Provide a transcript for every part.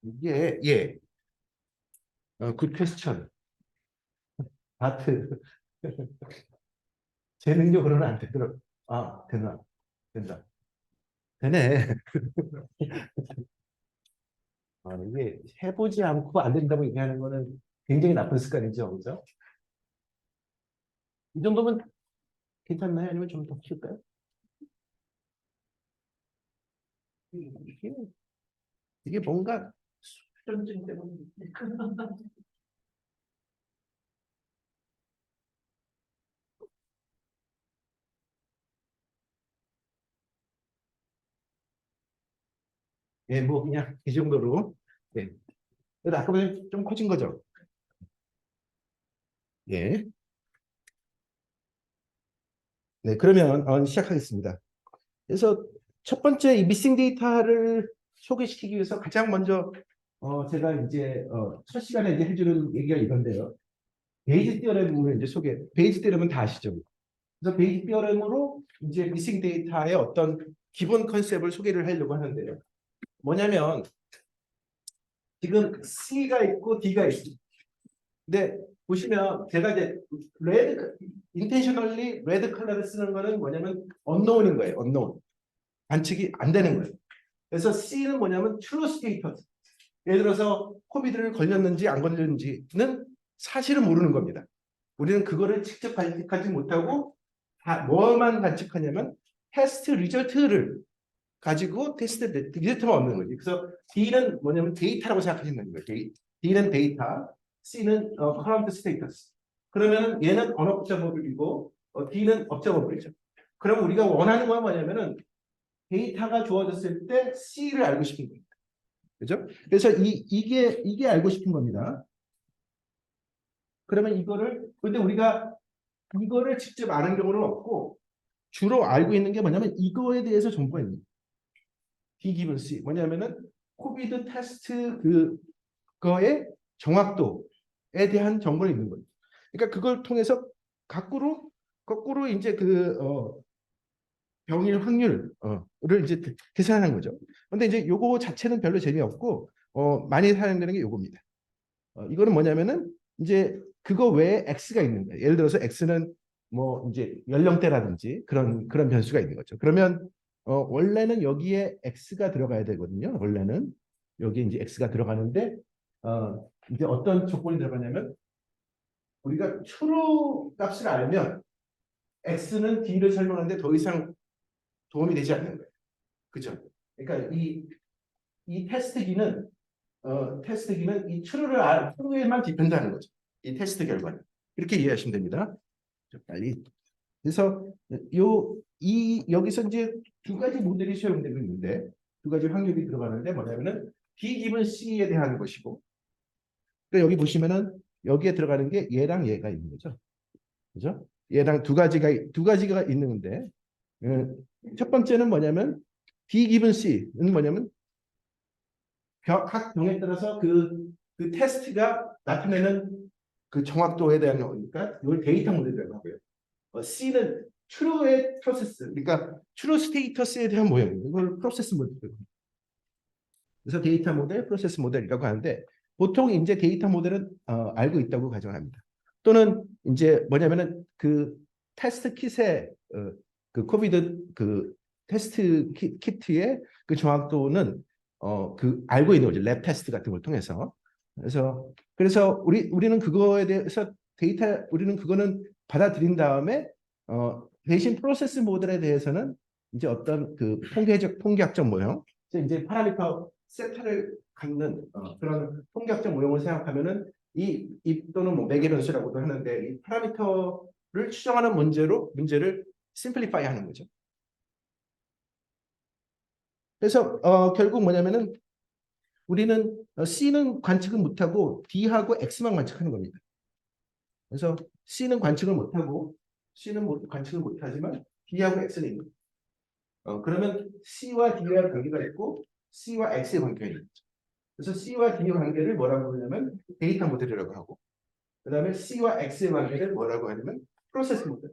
이게 굿 퀘스천. 바트. 제 능력으로는 안 되더라. 아, 되나? 된다. 되네. 이게 해보지 않고 안 된다고 얘기하는 거는 굉장히 나쁜 습관이죠, 그죠? 이 정도면 괜찮나요? 아니면 좀 더 키울까요? 이게, 이게 뭔가 수전증 때문에. 뭐 그냥 이 정도로. 네. 그래도 아까보다 좀 커진 거죠? 예. 네, 그러면 시작하겠습니다. 그래서 첫 번째 이 미싱 데이터를 소개시키기 위해서 가장 먼저 제가 이제 첫 시간에 이제 해주는 얘기가 이건데요. 베이지 티어렘을 이제 베이지 티어렘은 다 아시죠? 그래서 베이지 티어렘으로 이제 미싱 데이터의 어떤 기본 컨셉을 소개를 하려고 하는데요. 뭐냐면 지금 C가 있고 D가 있습니다. 근데 보시면 제가 이제 intentionally 레드 컬러를 쓰는 거는 뭐냐면 unknown인 거예요. unknown. 관측이 안 되는 거예요. 그래서 C는 뭐냐면 true status. 예를 들어서 코비드를 걸렸는지 안 걸렸는지는 사실은 모르는 겁니다. 우리는 그거를 직접 관측하지 못하고 뭐만 관측하냐면 테스트 리저트를 가지고 테스트 리저트만 얻는 거지. 그래서 D는 뭐냐면 데이터라고 생각하시면 거예요. D는 데이터, C는 current status. 그러면 얘는 언옵저버블이고 D는 observable이죠. 그럼 우리가 원하는 건 뭐냐면은 데이터가 주어졌을 때 C를 알고 싶은 겁니다. 그죠? 그래서 이게 알고 싶은 겁니다. 그러면 근데 우리가 이거를 직접 아는 경우는 없고, 주로 알고 있는 게 뭐냐면 이거에 대해서 정보가 있는 거예요. D given C. 뭐냐면은, 코비드 테스트 그거의 정확도에 대한 정보가 있는 거예요. 그러니까 그걸 통해서 거꾸로 이제 병일 확률을 이제 계산하는 거죠. 근데 이제 요거 자체는 별로 재미없고, 많이 사용되는 게 요겁니다. 이거는 뭐냐면은 이제 그거 외에 X가 있는 거예요. 예를 들어서 X는 뭐 이제 연령대라든지 그런 변수가 있는 거죠. 그러면 원래는 여기에 X가 들어가야 되거든요. 원래는 여기에 이제 X가 들어가는데 이제 어떤 조건이 들어가냐면 우리가 true 값을 알면 X는 D를 설명하는데 더 이상 도움이 되지 않는 거예요. 그죠? 그러니까 이 테스트기는 이 true에만 디펜드하는 거죠. 이 테스트 결과는. 이렇게 이해하시면 됩니다. 빨리. 그래서 여기서 이제 두 가지 모델이 사용되고 있는데 두 가지 확률이 들어가는데 뭐냐면은 B 기분 C에 대한 것이고 그러니까 여기 보시면은 여기에 들어가는 게 얘랑 얘가 있는 거죠. 그죠? 얘랑 두 가지가 있는데 첫 번째는 뭐냐면 B 기분 C는 뭐냐면 각 병에 따라서 그 테스트가 나타내는 그 정확도에 대한 거니까 이걸 데이터 모델이라고 하고요. C는 true의 프로세스, 그러니까 true 스테이터스에 대한 모형, 이걸 프로세스 모델이라고 합니다. 그래서 데이터 모델, 프로세스 모델이라고 하는데 보통 이제 데이터 모델은 알고 있다고 가정합니다. 또는 이제 뭐냐면은 그 테스트 킷의 그 코비드 그 테스트 키트의 그 정확도는 알고 있는 거죠. 랩 테스트 같은 걸 통해서. 그래서 우리는 그거에 대해서 우리는 그거는 받아들인 다음에 대신 프로세스 모델에 대해서는 이제 어떤 그 통계학적 모형, 이제 파라미터 세타를 갖는 그런 통계학적 모형을 생각하면은 또는 뭐 매개 변수라고도 하는데 이 파라미터를 추정하는 문제를 심플리파이 하는 거죠. 그래서 결국 뭐냐면은 우리는 C는 관측을 못하고 D하고 X만 관측하는 겁니다. 그래서 C는 관측을 못하지만 D하고 X는 있는 거예요. 그러면 C와 D와 관계가 있고 C와 X의 관계가 있는 거죠. 그래서 C와 D의 관계를 뭐라고 하냐면 데이터 모델이라고 하고 그 다음에 C와 X의 관계를 뭐라고 하냐면 프로세스 모델.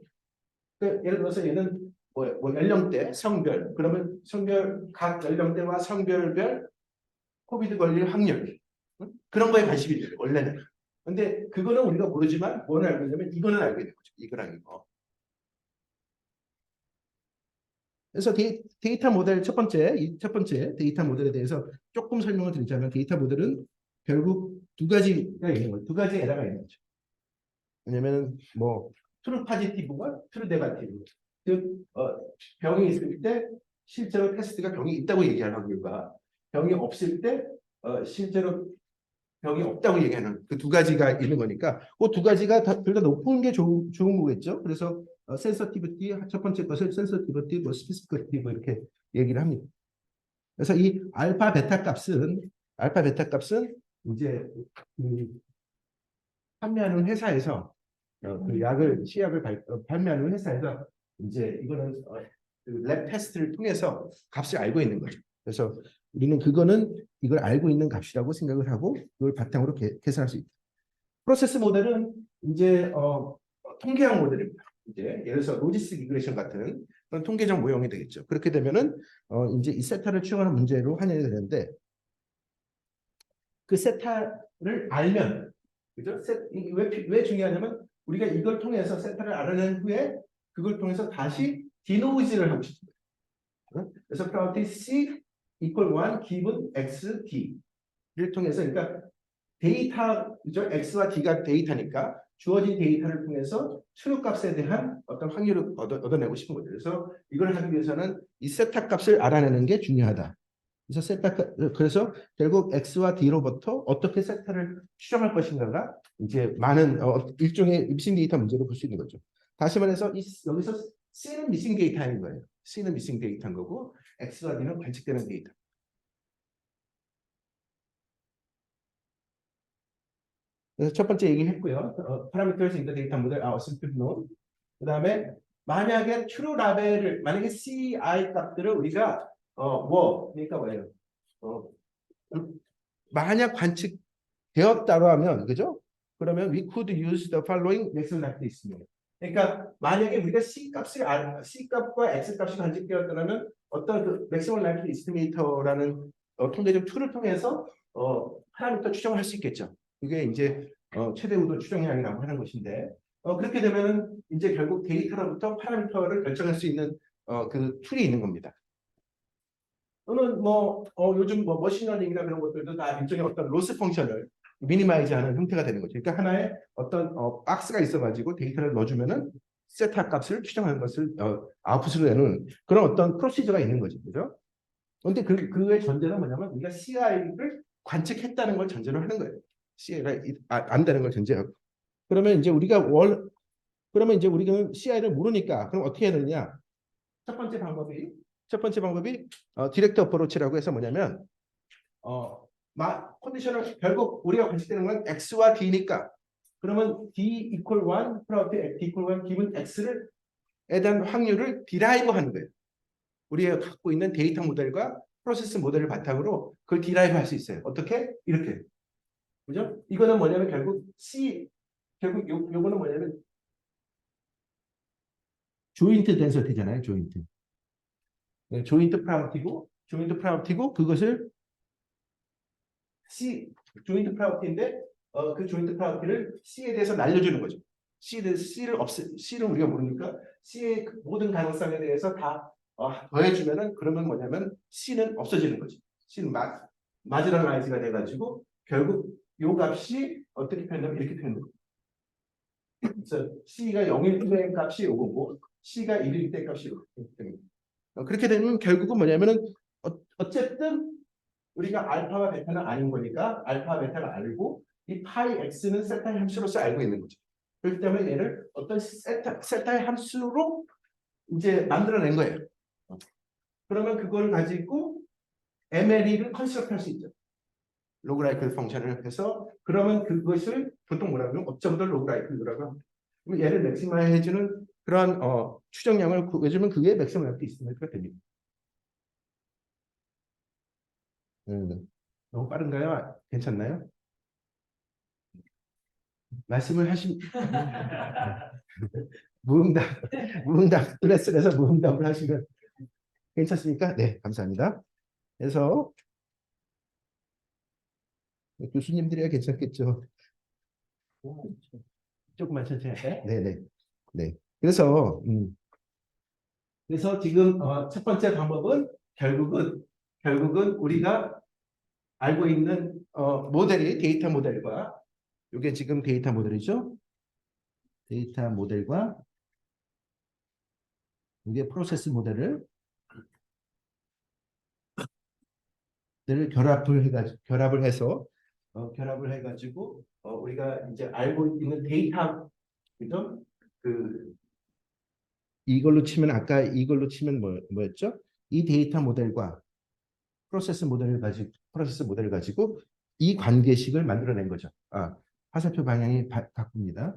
그러니까 예를 들어서 얘는 뭐 연령대, 성별, 그러면 각 연령대와 성별별 코비드 걸릴 확률 그런 거에 관심이 있어요 원래는. 근데 그거는 우리가 모르지만 뭘 알고 있냐면 이거는 알고 있는 거죠. 이거랑 이거. 그래서 데이터 모델 첫 번째 데이터 모델에 대해서 조금 설명을 드리자면 데이터 모델은 결국 두 가지가 있는 거예요. 두 가지 에러가 있는 거죠. 왜냐면은 뭐 트루 파지티브와 트루 네거티브. 즉 병이 있을 때 실제로 테스트가 병이 있다고 얘기하는 확률과 병이 없을 때 실제로 병이 없다고 얘기하는 그 두 가지가 있는 거니까 그 두 가지가 둘 다 높은 게 좋은 거겠죠. 그래서 센서티비티 첫 번째 것을 센서티비티, 뭐 스피시피티브 이렇게 얘기를 합니다. 그래서 이 알파 베타 값은 이제 판매하는 회사에서 그 약을 시약을 판매하는 회사에서 이제 이거는 그랩 테스트를 통해서 값을 알고 있는 거죠. 그래서 우리는 그거는 이걸 알고 있는 값이라고 생각을 하고 그걸 바탕으로 계산할 수 있다. 프로세스 모델은 이제 통계학 모델입니다. 이제 예를 들어서 로지스 리그레션 같은 그런 통계적 모형이 되겠죠. 그렇게 되면은 이제 이 세타를 추정하는 문제로 환영이 되는데 그 세타를 알면 그죠? 왜 중요하냐면 우리가 이걸 통해서 세타를 알아낸 후에 그걸 통해서 다시 디노이즈를 하고 싶습니다. 그래서 probability C equal 1 given X, D를 통해서 그러니까 데이터, 그죠? X와 D가 데이터니까 주어진 데이터를 통해서 트루 값에 대한 어떤 확률을 얻어내고 싶은 거죠. 그래서 이걸 하기 위해서는 이 세타 값을 알아내는 게 중요하다. 그래서 결국 X와 D로부터 어떻게 세타를 추정할 것인가가 이제 많은 일종의 미싱 데이터 문제로 볼 수 있는 거죠. 다시 말해서 여기서 C는 미싱 데이터인 거예요. C는 미싱 데이터인 거고 X와 D는 관측되는 데이터. 그래서 첫 번째 얘기했고요. parameters in the data model are simply known. 그 다음에 만약에 true 라벨을 만약에 CI 값들을 우리가 그러니까 뭐예요? 만약 관측되었다고 하면 그죠? 그러면 we could use the following maximum likely 있습니다. 그러니까 만약에 우리가 C 값과 X 값이 관측되었다면 어떤 그 maximum likely estimator라는 통계적 툴을 통해서 파라미터 추정을 할 수 있겠죠. 그게 이제 최대 우도 추정량이라고 하는 것인데 그렇게 되면은 이제 결국 데이터로부터 파라미터를 결정할 수 있는 그 툴이 있는 겁니다. 또는 요즘 머신러닝이나 그런 것들도 다 일종의 어떤 로스 펑션을 미니마이즈하는 형태가 되는 거죠. 그러니까 하나의 어떤 박스가 있어가지고 데이터를 넣어주면은 세타 값을 추정하는 것을 아웃풋으로 내는 그런 어떤 프로시저가 있는 거죠, 그죠? 그런데 그의 전제는 뭐냐면 우리가 CI를 관측했다는 걸 전제로 하는 거예요. CI가 안다는 걸 전제하고. 그러면 이제 그러면 이제 우리가 CI를 모르니까 그럼 어떻게 해야 되느냐? 첫 번째 방법이 디렉트 어프로치라고 해서 뭐냐면 컨디션을 결국 우리가 관측되는 건 X와 D니까 그러면 D equal 1 프로베빌티 D equal 1 기본 X를 에 대한 확률을 디라이브 하는 거예요. 우리가 갖고 있는 데이터 모델과 프로세스 모델을 바탕으로 그걸 디라이브 할 수 있어요. 어떻게? 이렇게. 그죠? 이거는 뭐냐면 결국 요거는 뭐냐면 조인트 덴서티잖아요. 조인트 프라우티고 그것을 조인트 프라우티인데 그 조인트 프라우티를 C에 대해서 날려주는 거죠. C를 우리가 모르니까 C의 모든 가능성에 대해서 다 더해주면은 그러면 뭐냐면 C는 없어지는 거죠. C는 마지널라이즈가 돼가지고 결국 요 값이 어떻게 표현하면 이렇게 표현돼요. 그래서 C가 0일 때 값이 요거고 C가 1일 때 값이 이렇게 됩니다. 그렇게 되면 결국은 뭐냐면은 어쨌든 우리가 알파와 베타는 아닌 거니까 알파와 베타를 알고 이 파이 x는 세타의 함수로서 알고 있는 거죠. 그렇기 때문에 얘를 어떤 세타의 함수로 이제 만들어낸 거예요. 그러면 그걸 가지고 MLE를 컨스트럭트 할 수 있죠. 로그라이크 펑션을 해서 그러면 그것을 보통 뭐라고 하면 업점들 로그라이크라고 합니다. 그럼 얘를 맥시마이즈 해주는 그런 추정량을 구해주면 그게 맥시멈 값이 있으니까 됩니다. 너무 빠른가요? 괜찮나요? 말씀을 무응답 스트레스를 해서 무응답을 하시면 괜찮습니까? 네, 감사합니다. 그래서 교수님들이야 괜찮겠죠. 조금만 천천히 할까요? 네네. 네. 그래서 지금 첫 번째 방법은 결국은 우리가 알고 있는 모델이 데이터 모델과 이게 지금 데이터 모델이죠. 데이터 모델과 이게 프로세스 모델을 결합을 해가지고 우리가 이제 알고 있는 데이터 그죠? 그 이걸로 치면 뭐였죠? 이 데이터 모델과 프로세스 모델을 가지고 이 관계식을 만들어낸 거죠. 화살표 방향이 바꿉니다.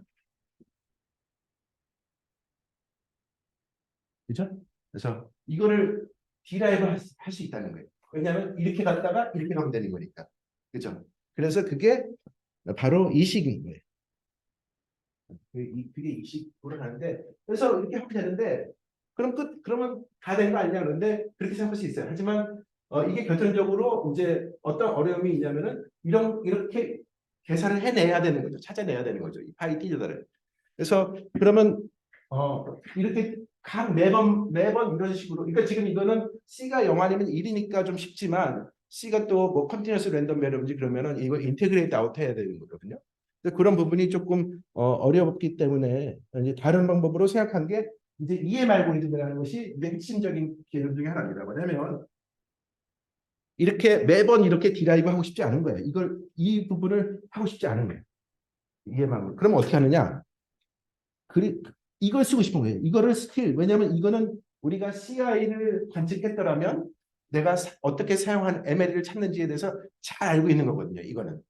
그죠? 그래서 이거를 디라이브 할 수 있다는 거예요. 왜냐하면 이렇게 갔다가 이렇게 가면 되는 거니까. 그죠? 그래서 그게 바로 이 식인 거예요. 그게 이 식으로 가는데, 그래서 이렇게 하면 되는데, 그러면 다 된 거 아니냐 그런데 그렇게 생각할 수 있어요. 하지만 이게 결정적으로 이제 어떤 어려움이 있냐면은 이렇게 계산을 해내야 되는 거죠. 찾아내야 되는 거죠. 이 파이 디저다를. 그래서 그러면 이렇게 매번 이런 식으로. 그러니까 지금 이거는 C가 0 아니면 1이니까 좀 쉽지만 C가 또 뭐 컨티뉴어스 랜덤 베리어블인지 그러면은 이거 인테그레이트 아웃 해야 되는 거거든요. 그런 부분이 조금 어렵기 때문에 이제 다른 방법으로 생각한 게 이제 EM 알고리즘이라는 것이 이제 핵심적인 개념 중에 하나입니다. 뭐냐면 이렇게 매번 이렇게 디라이브 하고 싶지 않은 거예요. 이 부분을 하고 싶지 않은 거예요. EM 알고리즘. 그럼 어떻게 하느냐? 이걸 쓰고 싶은 거예요. 이거를 왜냐하면 이거는 우리가 CI를 관측했더라면 내가 어떻게 사용한 ML을 찾는지에 대해서 잘 알고 있는 거거든요. 이거는.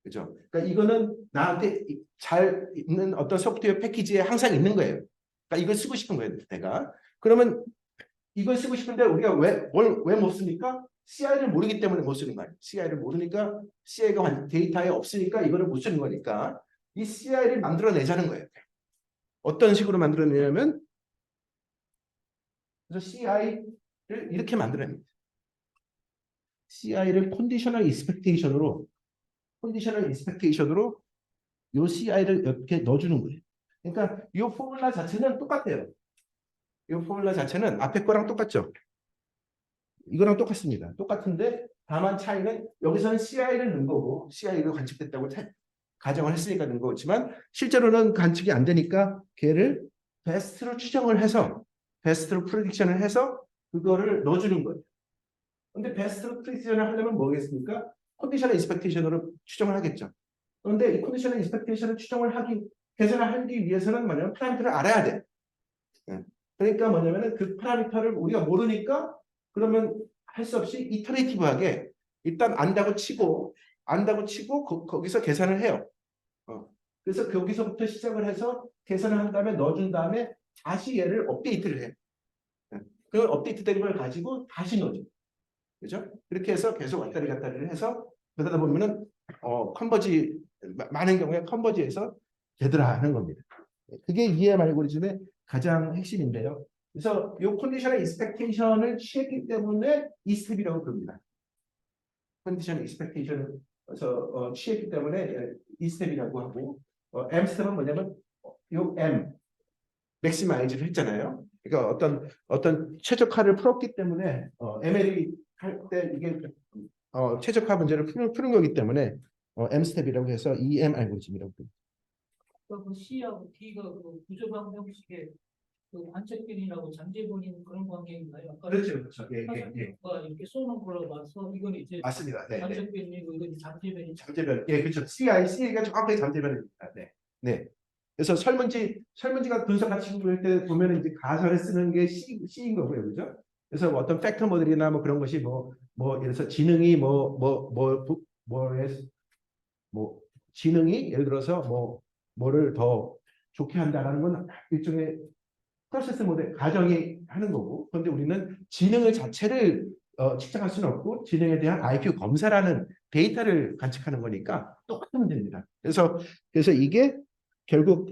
그죠? 그러니까 이거는 나한테 잘 있는 어떤 소프트웨어 패키지에 항상 있는 거예요. 그러니까 이걸 쓰고 싶은 거예요. 내가. 그러면 이걸 쓰고 싶은데 우리가 왜 못 씁니까? CI를 모르기 때문에 못 쓰는 거예요. CI를 모르니까 CI가 데이터에 없으니까 이거를 못 쓰는 거니까 이 CI를 만들어내자는 거예요. 어떤 식으로 만들어내냐면 그래서 CI를 이렇게 만들어냅니다. CI를 컨디셔널 익스펙테이션으로 이 CI를 이렇게 넣어주는 거예요. 그러니까 이 포뮬라 자체는 똑같아요. 이 포뮬라 자체는 앞에 거랑 똑같죠. 이거랑 똑같습니다. 똑같은데 다만 차이는 여기서는 CI를 넣은 거고 CI가 관측됐다고 가정을 했으니까 넣은 거지만 실제로는 관측이 안 되니까 걔를 베스트로 프레딕션을 해서 그거를 넣어주는 거예요. 근데 베스트로 프레딕션을 하려면 뭐겠습니까? 컨디셔널 인스펙테이션으로 추정을 하겠죠. 그런데 이 컨디셔널 인스펙테이션을 계산을 하기 위해서는 뭐냐면 파라미터를 알아야 돼. 그러니까 뭐냐면은 그 파라미터를 우리가 모르니까 그러면 할 수 없이 이터레이티브하게 일단 안다고 치고 거기서 계산을 해요. 그래서 거기서부터 시작을 해서 계산을 한 다음에 넣어준 다음에 다시 얘를 업데이트를 해요. 그 업데이트된 걸 가지고 다시 넣어줘. 그죠? 그렇게 해서 계속 왔다리 갔다리를 해서 그러다 보면은 많은 경우에 컨버지해서 되더라 하는 겁니다. 그게 EM 알고리즘의 가장 핵심인데요. 그래서 이 컨디셔널 익스펙테이션을 취했기 때문에 이 스텝이라고 부릅니다. 컨디셔널 익스펙테이션을 취했기 때문에 이 스텝이라고 하고 M 스텝은 뭐냐면 이 M 맥시마이즈를 했잖아요. 그러니까 어떤 최적화를 풀었기 때문에 ML이 할 때 이게 최적화 문제를 푸는 거기 때문에 M 스텝이라고 해서 EM 알고리즘이라고 합니다. 그 C하고 D가 그 구조방 형식의 그 관측변이라고 잠재본인 그런 관계인가요? 그렇죠. 예. 이렇게 쏘는 걸로 봐서 이건 이제 맞습니다. 네. 관측변이고 이건 잠재변이. 잠재변. 예, 그렇죠. CI가 정확하게 잠재변입니다. 네. 네. 그래서 설문지가 분석 같이 때 보면 이제 가설을 쓰는 게 C인 거고요, 그죠? 그래서 어떤 팩터 모델이나 뭐 그런 것이 예를 들어서 지능이 예를 들어서 뭐를 더 좋게 한다라는 건 일종의 프로세스 모델 가정이 하는 거고, 그런데 우리는 지능을 자체를 측정할 수는 없고 지능에 대한 IQ 검사라는 데이터를 관측하는 거니까 똑같은 문제입니다. 그래서 이게 결국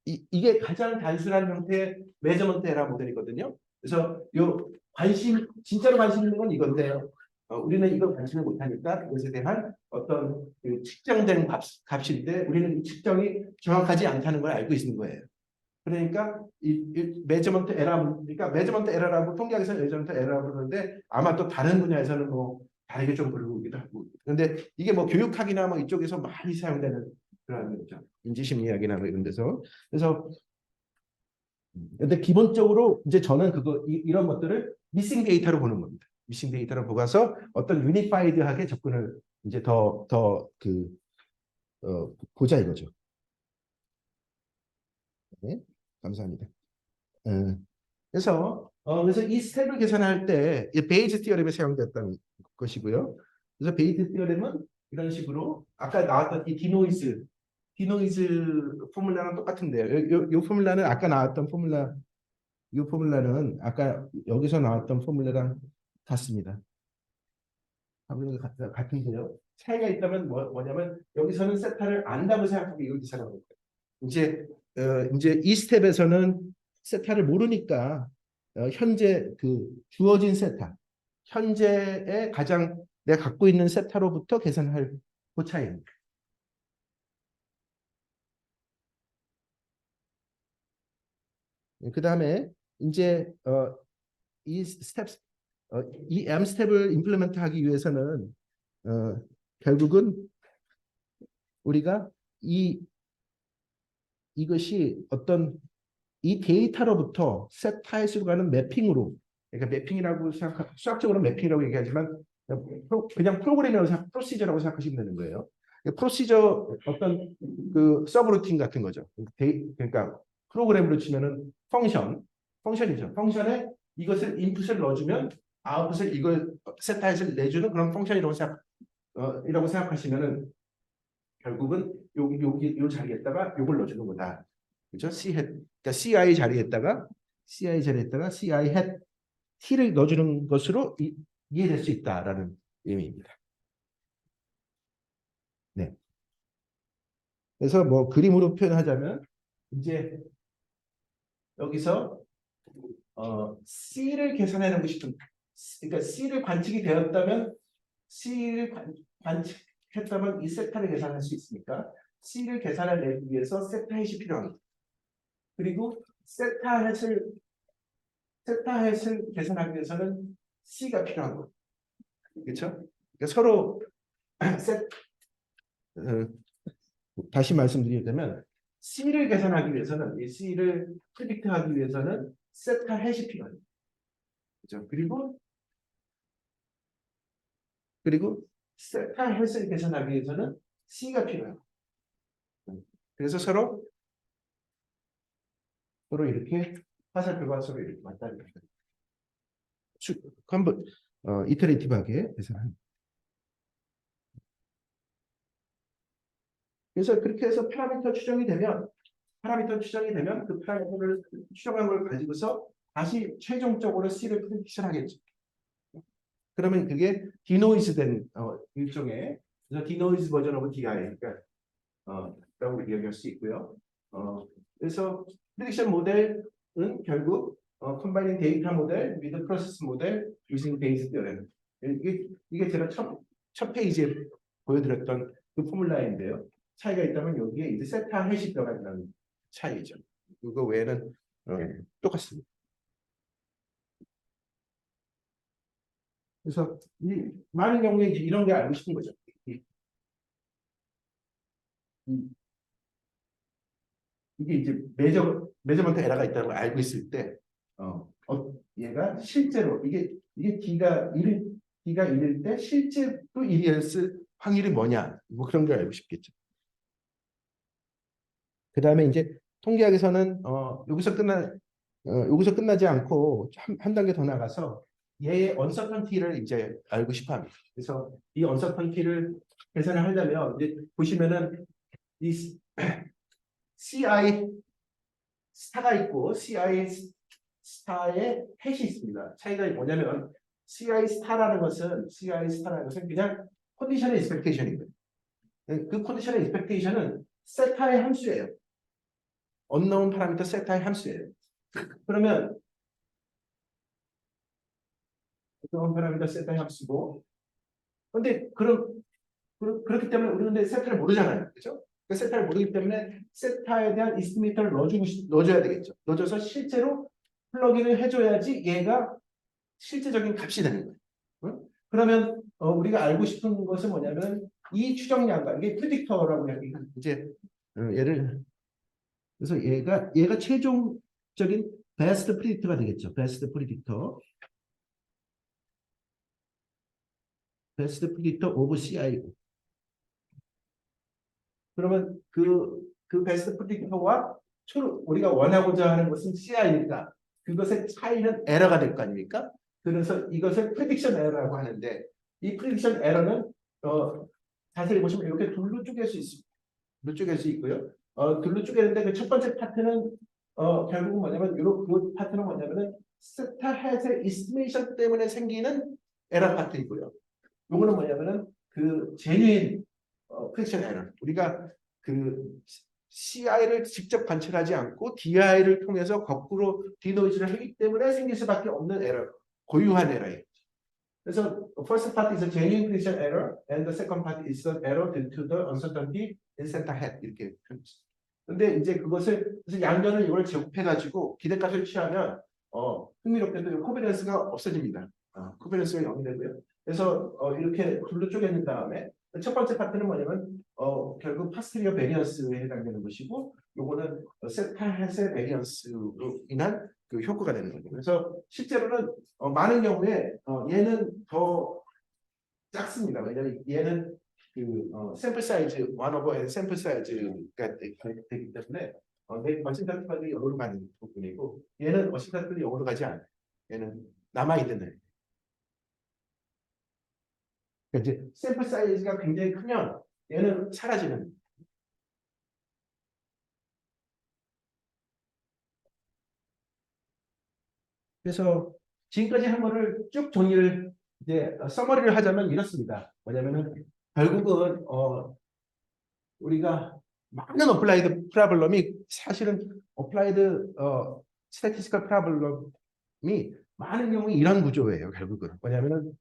이게 가장 단순한 형태의 메저먼트 에러 모델이거든요. 그래서 진짜로 관심 있는 건 이건데요. 우리는 이걸 관심을 못하니까 이것에 대한 어떤 그 측정된 값인데 우리는 이 측정이 정확하지 않다는 걸 알고 있는 거예요. 그러니까 이 메저먼트 에러, 그러니까 메저먼트 에러라고 통계학에서는 메저먼트 에러라고 그러는데 아마 또 다른 분야에서는 뭐 다르게 좀 부르기도 하고. 그런데 이게 뭐 교육학이나 뭐 이쪽에서 많이 사용되는 그런 거죠. 인지심리학이나 뭐 이런 데서. 그래서 근데 기본적으로 이제 저는 이런 것들을 미싱 데이터로 보는 겁니다. 미싱 데이터로 보고서 어떤 유니파이드하게 접근을 이제 보자 이거죠. 네, 감사합니다. 그래서 이 스텝을 계산할 때 베이즈 티어렘이 사용됐다는 것이고요. 그래서 베이즈 티어렘은 이런 식으로 아까 나왔던 이 디노이즈 포뮬라랑 똑같은데요. 요 포뮬라는 아까 나왔던 포뮬라, 이 포뮬라는 아까 여기서 나왔던 포뮬라랑 같습니다. 같은데요. 차이가 있다면 뭐냐면 여기서는 세타를 안다고 생각하고 이걸 계산하는 거예요. 이제 이 스텝에서는 세타를 모르니까 현재 그 주어진 세타, 현재의 가장 내가 갖고 있는 세타로부터 계산할 그 차이입니다. 그 다음에 이제 이 스텝, 이 M 스텝을 임플리먼트 하기 위해서는 결국은 우리가 이것이 어떤 이 데이터로부터 세타의 수로 가는 매핑으로, 그러니까 매핑이라고 수학적으로 매핑이라고 얘기하지만 그냥 프로그램이라고 프로시저라고 생각하시면 되는 거예요. 프로시저 어떤 그 서브루틴 같은 거죠. 그러니까 프로그램으로 치면은 펑션이죠. 펑션에 이것을 인풋을 넣어주면 아웃풋을 이걸 세타에서 내주는 그런 펑션이라고 이라고 생각하시면은 결국은 여기 요 자리에다가 요걸 넣어주는 거다. 그죠? 그러니까 CI 자리에다가 CI hat t를 넣어주는 것으로 이해될 수 있다라는 의미입니다. 네. 그래서 뭐 그림으로 표현하자면 이제 여기서 C를 계산해내고 싶은, 그러니까 C를 관측이 되었다면 C를 관측했다면 이 세타를 계산할 수 있으니까 C를 계산해내기 위해서 세타 햇이 필요합니다. 그리고 세타 햇을 계산하기 위해서는 C가 필요한 거예요. 그렇죠? 그러니까 서로 어, 다시 말씀드리자면 C를 계산하기 위해서는 이 C를 프리딕트하기 위해서는 세타 햇이 필요해요. 그렇죠? 그리고 세타 햇을 계산하기 위해서는 C가 필요해요. 그래서 서로 이렇게 화살표가 서로 이렇게 맞닿아 있어요. 한번 이터레이티브하게 계산합니다. 그래서 그렇게 해서 파라미터 추정이 되면 그 파라미터를 추정한 걸 가지고서 다시 최종적으로 C를 프리딕션 하겠죠. 그러면 그게 디노이즈된 일종의 디노이즈 버전 오브 DI 라고 이야기할 수 있고요. 그래서 프리딕션 모델은 결국 컴바이닝 데이터 모델, 위드 프로세스 모델, 유징 베이스 theorem. 이게 제가 첫 페이지에 보여드렸던 그 포뮬라인데요. 차이가 있다면 여기에 이제 세타 햇이 들어간다는 차이죠. 그거 외에는 똑같습니다. 그래서 많은 경우에 이런 게 알고 싶은 거죠. 이게 이제 메저먼트 에러가 있다는 걸 알고 있을 때, 얘가 실제로 이게 D가 1일 때 실제로 1이었을 확률이 뭐냐, 뭐 그런 걸 알고 싶겠죠. 그 다음에 이제 통계학에서는 여기서 끝나지 않고 한 단계 더 나가서 얘의 언서턴티를 이제 알고 싶어합니다. 그래서 이 언서턴티를 계산을 하려면 이제 보시면은 이 CI 스타가 있고 CI 스타의 햇이 있습니다. 차이가 뭐냐면 CI 스타라는 것은 그냥 컨디션의 익스펙테이션이고요. 그 컨디션의 익스펙테이션은 세타의 함수예요. 언노운 파라미터 세타의 함수예요. 그러면 언노운 파라미터 세타의 함수고 근데 그렇기 때문에 우리는 근데 세타를 모르잖아요. 그죠? 그 세타를 모르기 때문에 세타에 대한 이스티메이터를 넣어줘야 되겠죠. 넣어줘서 실제로 플러그인을 해줘야지 얘가 실제적인 값이 되는 거예요. 응? 그러면 우리가 알고 싶은 것은 뭐냐면 이 추정량과 이게 프리딕터라고 해요. 이제 얘를 그래서 얘가 최종적인 베스트 프리딕터가 되겠죠. 베스트 프리딕터. 베스트 프리딕터 오브 CI고. 그러면 그 베스트 프리딕터와 우리가 원하고자 하는 것은 CI니까 그것의 차이는 에러가 될 거 아닙니까? 그래서 이것을 프리딕션 에러라고 하는데 이 프리딕션 에러는 자세히 보시면 이렇게 둘로 쪼갤 수 있습니다. 둘로 쪼갤 수 있고요. 둘로 쪼개는데 그 첫 번째 파트는 결국은 뭐냐면 그 파트는 뭐냐면은 세타 햇의 이스티메이션 때문에 생기는 에러 파트이고요. 요거는 뭐냐면은 그 제뉴인 프리딕션 에러. 우리가 그 CI를 직접 관찰하지 않고 DI를 통해서 거꾸로 디노이즈를 하기 때문에 생길 수밖에 없는 에러, 고유한 에러예요. 그래서 first part is a genuine prediction error, and the second part is an error due to the uncertainty in center head 이렇게. 근데 이제 그래서 양변을 이걸 제곱해가지고 기대값을 취하면 흥미롭게도 코베런스가 없어집니다. 코베런스가 0이 되고요. 그래서 이렇게 둘로 쪼개는 다음에 첫 번째 파트는 뭐냐면 결국 파스티리어 베리언스에 해당되는 것이고 요거는 세타 햇의 베리언스로 인한 그 효과가 되는 거죠. 그래서 실제로는 많은 경우에 얘는 더 작습니다. 왜냐하면 얘는 그 샘플 사이즈 1 over n 샘플 사이즈가 되기 때문에 내 어신다트들이 0으로 가는 부분이고 얘는 어신다트들이 0으로 가지 않아요. 얘는 남아있는 애. 그러니까 이제 샘플 사이즈가 굉장히 크면 얘는 사라지는. 그래서 지금까지 한 거를 쭉 정리를 이제 서머리를 하자면 이렇습니다. 뭐냐면은 결국은 우리가 많은 어플라이드 프로블럼이 사실은 어플라이드 스태티스티컬 프로블럼이 많은 경우에 이런 구조예요. 결국은 뭐냐면은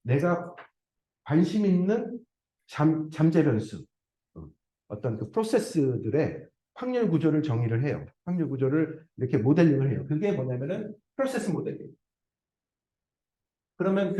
내가 관심 있는 잠재 변수 어떤 그 프로세스들의 확률 구조를 정의를 해요. 확률 구조를 이렇게 모델링을 해요. 그게 뭐냐면은 프로세스 모델링. 그러면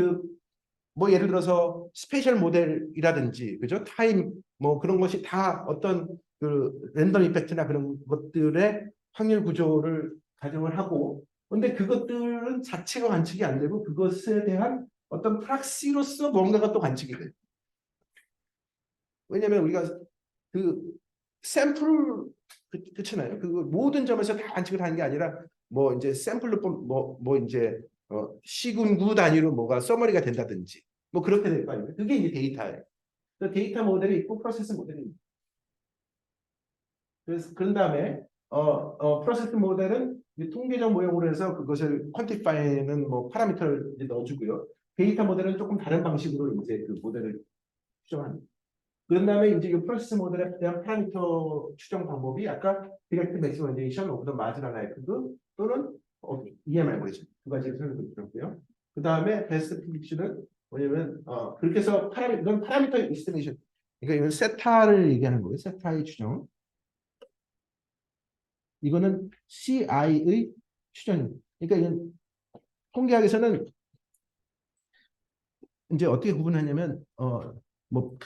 뭐 예를 들어서 스페셜 모델이라든지 그죠? 타임 뭐 그런 것이 다 어떤 그 랜덤 이펙트나 그런 것들의 확률 구조를 가정을 하고 근데 그것들은 자체가 관측이 안 되고 그것에 대한 어떤 프락시로서 뭔가가 또 관측이 돼요. 왜냐하면 우리가 그 샘플 그렇잖아요. 그 모든 점에서 다 관측을 하는 게 아니라 뭐 이제 샘플로 뭐 이제 시군구 단위로 뭐가 서머리가 된다든지 뭐 그렇게 될 거 아닙니까? 그게 이제 데이터예요. 그 데이터 모델이 있고 프로세스 모델이 있고. 그래서 그런 다음에 프로세스 모델은 통계적 모형으로 해서 그것을 퀀티파이는 뭐 파라미터를 이제 넣어주고요. 데이터 모델은 조금 다른 방식으로 이제 그 모델을 추정합니다. 그런 다음에 이제 이 프로세스 모델에 대한 파라미터 추정 방법이 아까 디렉트 맥시마이제이션 오브 더 마지널 라이크드 또는 EM 알고리즘 두 가지를 설명드렸고요. 그 다음에 베스트 프리딕션은 뭐냐면 그렇게 해서 이건 파라미터 이스티메이션 그러니까 이건 세타를 얘기하는 거예요. 세타의 추정. 이거는 CI의 추정입니다. 그러니까 이건 통계학에서는 이제 어떻게 구분하냐면 뭐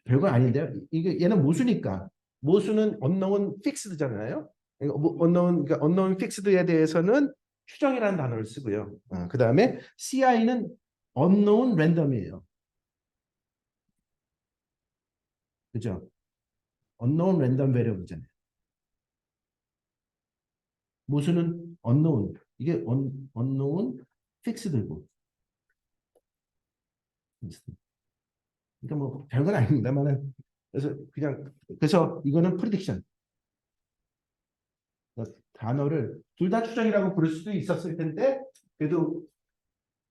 별건 아닌데요. 이게 얘는 모수니까 모수는 unknown fixed잖아요. 그러니까 unknown fixed에 대해서는 추정이라는 단어를 쓰고요. 그 다음에 CI는 unknown random이에요. 그죠? unknown random variable잖아요. 모수는 unknown 이게 unknown fixed고 그러니까 뭐 별건 아닙니다만은 그래서 이거는 프리딕션 단어를 둘 다 추정이라고 부를 수도 있었을 텐데 그래도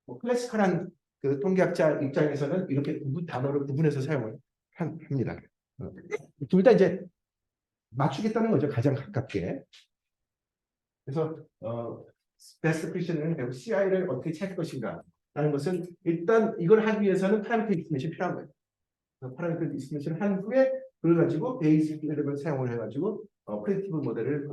뭐 클래시컬한 그 통계학자 입장에서는 이렇게 단어를 구분해서 사용을 합니다. 둘 다 이제 맞추겠다는 거죠. 가장 가깝게. 그래서 베스트 프리딕션은 결국 CI를 어떻게 찾을 것인가 하는 것은 일단 이걸 하기 위해서는 파라미터 이스티메이션이 필요한 거예요. 파라미터 이스티메이션을 한 후에 그걸 가지고 베이직 레벨을 사용을 해가지고 프레디티브 모델을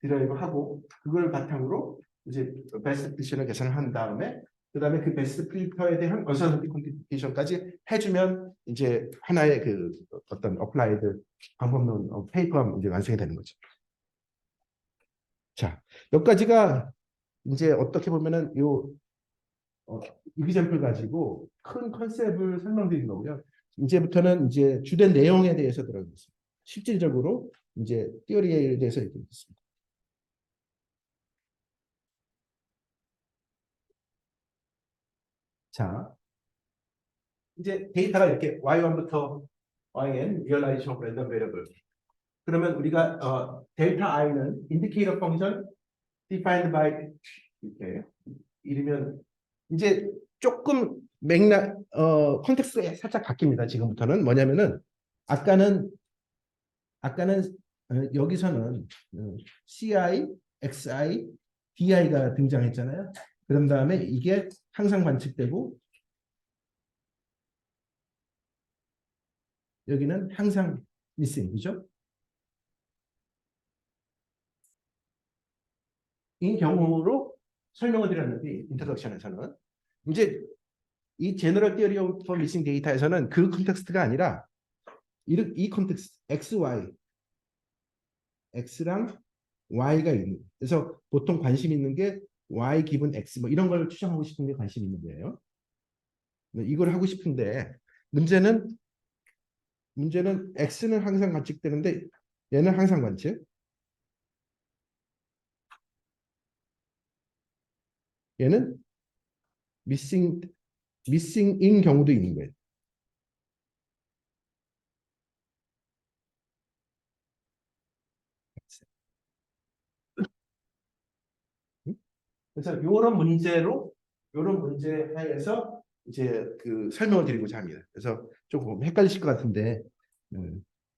디라이브하고 그걸 바탕으로 이제 베스트 프리션을 계산을 한 다음에 그다음에 그 베스트 필터에 대한 언서너티 퀀티피케이션까지 해주면 이제 하나의 그 어떤 어플라이드 방법론 페이퍼가 이제 완성이 되는 거죠. 자, 여기까지가 이제 어떻게 보면은 요 이그젬플 가지고 큰 컨셉을 설명드린 거고요. 이제부터는 이제 주된 내용에 대해서 들어가겠습니다. 실질적으로 이제 티어리에 대해서 얘기하겠습니다. 자, 이제 데이터가 이렇게 y1부터 yn realization of random variable. 그러면 우리가 델타 i는 indicator function defined by 이렇게 이르면 이제 조금 맥락 컨텍스트가 살짝 바뀝니다. 지금부터는 뭐냐면은 아까는 여기서는 CI, XI, DI가 등장했잖아요. 그런 다음에 이게 항상 관측되고 여기는 항상 missing, 그죠? 이 경우로 설명을 드렸는데 인트로덕션에서는 이제 이 제너럴 티어리 오브 미싱 데이터에서는 그 컨텍스트가 아니라 이 컨텍스트 XY X랑 Y가 있는 그래서 보통 관심 있는 게 Y 기분 X 뭐 이런 걸 추정하고 싶은 게 관심 있는 거예요. 이걸 하고 싶은데 문제는 X는 항상 관측되는데 얘는 항상 관측 얘는 missing인 경우도 있는 거예요. 그래서 이런 문제 하에서 이제 그 설명을 드리고자 합니다. 그래서 조금 헷갈리실 것 같은데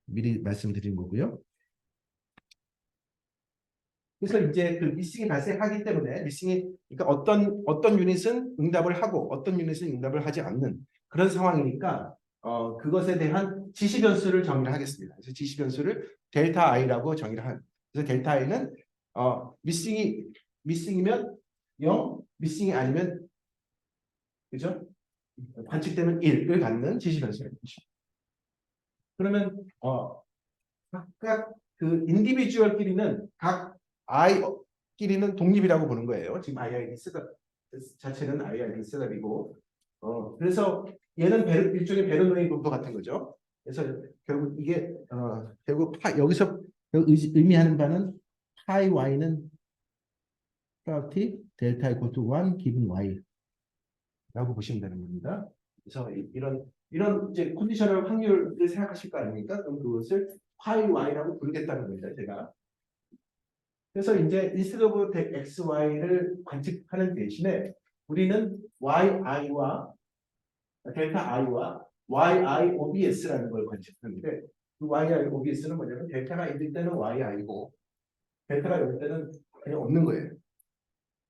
미리 말씀드린 거고요. 그래서 이제 그 미싱이 발생하기 때문에 그러니까 어떤 유닛은 응답을 하고 어떤 유닛은 응답을 하지 않는 그런 상황이니까 그것에 대한 지시 변수를 정의를 하겠습니다. 그래서 지시 변수를 델타 i라고 정의를 한. 그래서 델타 i는 미싱이면 0, 미싱이 아니면 그죠? 관측되면 1을 갖는 지시 변수입니다. 그러면 각각 그 인디비주얼끼리는 각 i끼리는 독립이라고 보는 거예요. 지금 IID 셋업 자체는 IID 셋업이고 그래서 얘는 일종의 베르노이 분포 같은 거죠. 그래서 결국 이게 결국 여기서 의미하는 바는 파이 y는 프로버티 델타 이퀄 투 1 기분 y라고 보시면 되는 겁니다. 그래서 이런 이제 컨디셔널 확률을 생각하실 거 아닙니까? 그럼 그것을 파이 y라고 부르겠다는 겁니다. 제가. 그래서 이제 instead of xy를 관측하는 대신에 우리는 yi와 델타 i와 yi obs라는 걸 관측하는데 그 yi obs는 뭐냐면 델타가 있을 때는 yi고 델타가 있을 때는 그냥 없는 거예요.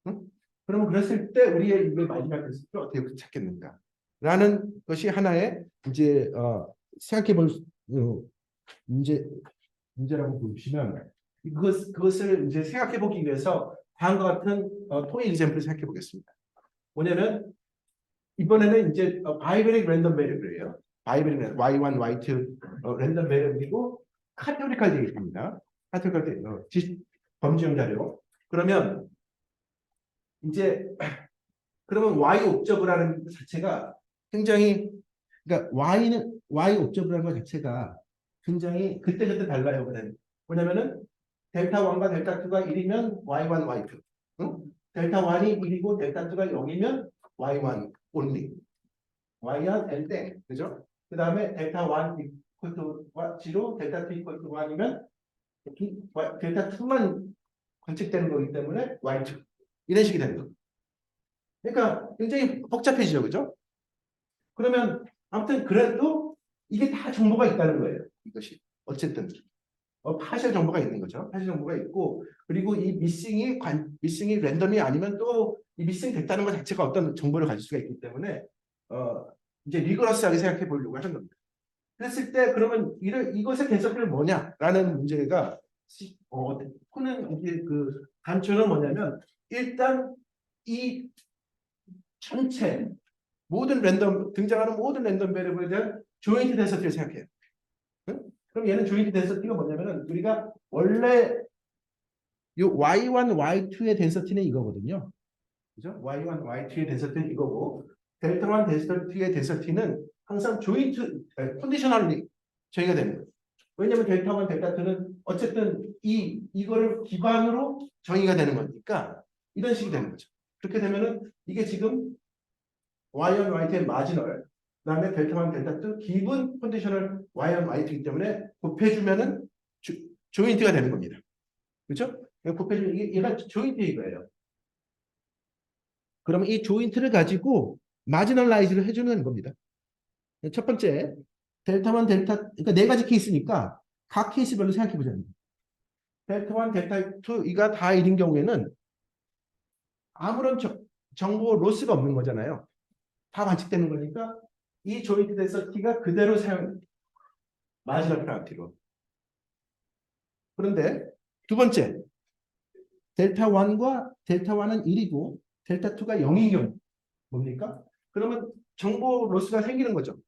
응? 그러면 그랬을 때 우리의 이걸 마지막 변수를 어떻게 찾겠는가? 라는 것이 하나의 이제 생각해 볼 문제라고 보시면 그것을 이제 생각해 보기 위해서 다음과 같은 토익 example을 생각해 보겠습니다. 뭐냐면 이번에는 이제 바이베릭 랜덤 베리블이에요. 바이베릭 y1, y2 랜덤 베리블이고 카테고리컬 데이터입니다. 카테고리컬 데이터 범주형 자료. 그러면 이제 그러면 y 옵저브라는 것 자체가 굉장히 그러니까 y 옵저브라는 것 자체가 굉장히 그때그때 달라요. 뭐냐면은 델타 1과 델타 2가 1이면 y1, y2. 응? 델타 1이 1이고 델타 2가 0이면 y1 only. y1 and 땡. 그죠? 그 다음에 델타 1 equal to 0, 델타 2 equal to 1이면 델타 2만 관측되는 거기 때문에 y2. 이런 식이 되는 거예요. 그러니까 굉장히 복잡해지죠. 그죠? 그러면 아무튼 그래도 이게 다 정보가 있다는 거예요. 이것이. 어쨌든. 파셜 정보가 있는 거죠. 파셜 정보가 있고 그리고 이 미싱이 랜덤이 아니면 또 이 미싱 됐다는 것 자체가 어떤 정보를 가질 수가 있기 때문에 이제 리거러스하게 생각해 보려고 하는 겁니다. 그랬을 때 그러면 이것의 대서틀은 뭐냐라는 문제가 푸는 이게 그 단초는 뭐냐면 일단 이 전체 등장하는 모든 랜덤 베리어블에 대한 조인트 덴서티를 생각해요. 응? 그럼 얘는 조인트 덴서티가 뭐냐면은 우리가 원래 요 y1, y2의 덴서티는 이거거든요. 그죠? y1, y2의 덴서티는 이거고 델타1 덴서티의 덴서티는 항상 조인트 컨디셔널리 저희가 되는 거예요. 왜냐하면 델타1, 델타2는 어쨌든 이거를 기반으로 정의가 되는 거니까 이런 식이 되는 거죠. 그렇게 되면은 이게 지금 y1, y2의 마지널 그다음에 델타1, 델타2 기본 컨디셔널 y1, y2이기 때문에 곱해주면은 조인트가 되는 겁니다. 그렇죠? 곱해주면 얘가 조인트 이거예요. 그러면 이 조인트를 가지고 마지널라이즈를 해주는 겁니다. 첫 번째, 델타1, 그러니까 네 가지 케이스니까 각 케이스별로 생각해 보자면 델타1, 델타2 이가 다 1인 경우에는 아무런 정보 로스가 없는 거잖아요. 다 관측되는 거니까 이 조인트 덴서티가 그대로 마지널 프라이어티로. 그런데 두 번째, 델타1과 델타1은 1이고 델타2가 0인 경우 뭡니까? 그러면 정보 로스가 생기는 거죠.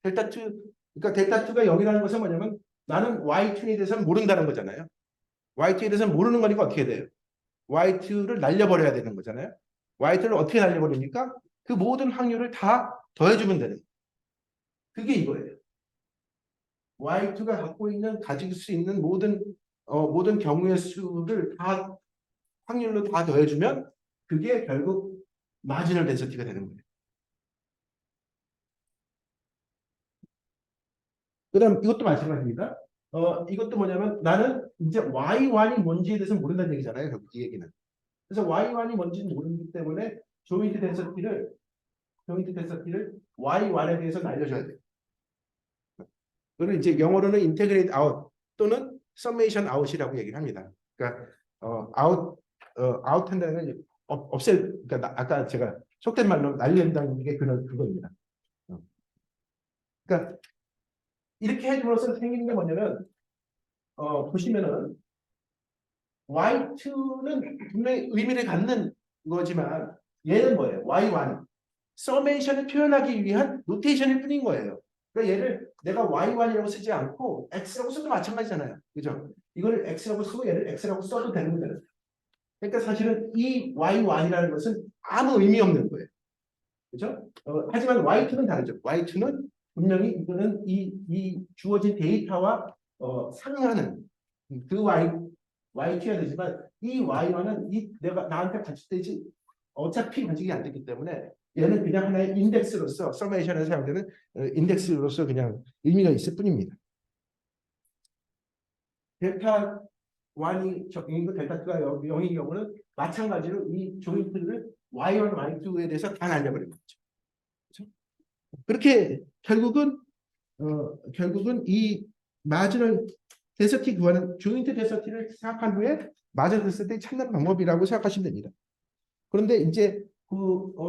그러니까 델타2가 0이라는 것은 뭐냐면 나는 Y2에 대해서는 모른다는 거잖아요. Y2에 대해서는 모르는 거니까 어떻게 돼요? Y2를 날려버려야 되는 거잖아요. Y2를 어떻게 날려버립니까? 그 모든 확률을 다 더해주면 되는 거예요. 그게 이거예요. Y2가 가질 수 있는 모든 경우의 수를 다 확률로 다 더해주면 그게 결국 마지널 덴서티가 되는 거예요. 그다음 이것도 마찬가지입니다. 이것도 뭐냐면 나는 이제 Y1이 뭔지에 대해서 모른다는 얘기잖아요. 결국 이 얘기는. 그래서 Y1이 뭔지는 모르기 때문에 조인트 덴서티를 Y1에 대해서 날려줘야 돼요. 그걸 이제 영어로는 인테그레이트 아웃 또는 서메이션 아웃이라고 얘기를 합니다. 그러니까 아웃한다는 건 그러니까 아까 제가 속된 말로 날린다는 게 그거입니다. 그러니까 이렇게 해줌으로써 생기는 게 뭐냐면 보시면은 Y2는 분명히 의미를 갖는 거지만 얘는 뭐예요? Y1 서메이션을 표현하기 위한 노테이션일 뿐인 거예요. 그러니까 얘를 내가 Y1이라고 쓰지 않고 X라고 써도 마찬가지잖아요. 그죠? 이걸 X라고 쓰고 얘를 X라고 써도 되는 거잖아요. 그러니까 사실은 이 Y1이라는 것은 아무 의미 없는 거예요. 그죠? 하지만 Y2는 다르죠. Y2는 분명히 이거는 이 주어진 데이터와 상응하는 그 Y2가 되지만 이 Y1은 내가 나한테 관측되지 어차피 관측이 안 되기 때문에 얘는 그냥 하나의 인덱스로서 서메이션에 사용되는 인덱스로서 그냥 의미가 있을 뿐입니다. 델타 1이 적용이고 델타 2가 0인 경우는 마찬가지로 이 조인트를 Y1, Y2에 대해서 다 날려버리는 거죠. 그렇죠? 그렇게 결국은 이 마지널 덴서티 구하는 조인트 덴서티를 생각한 후에 마지널 덴서티 찾는 방법이라고 생각하시면 됩니다. 그런데 이제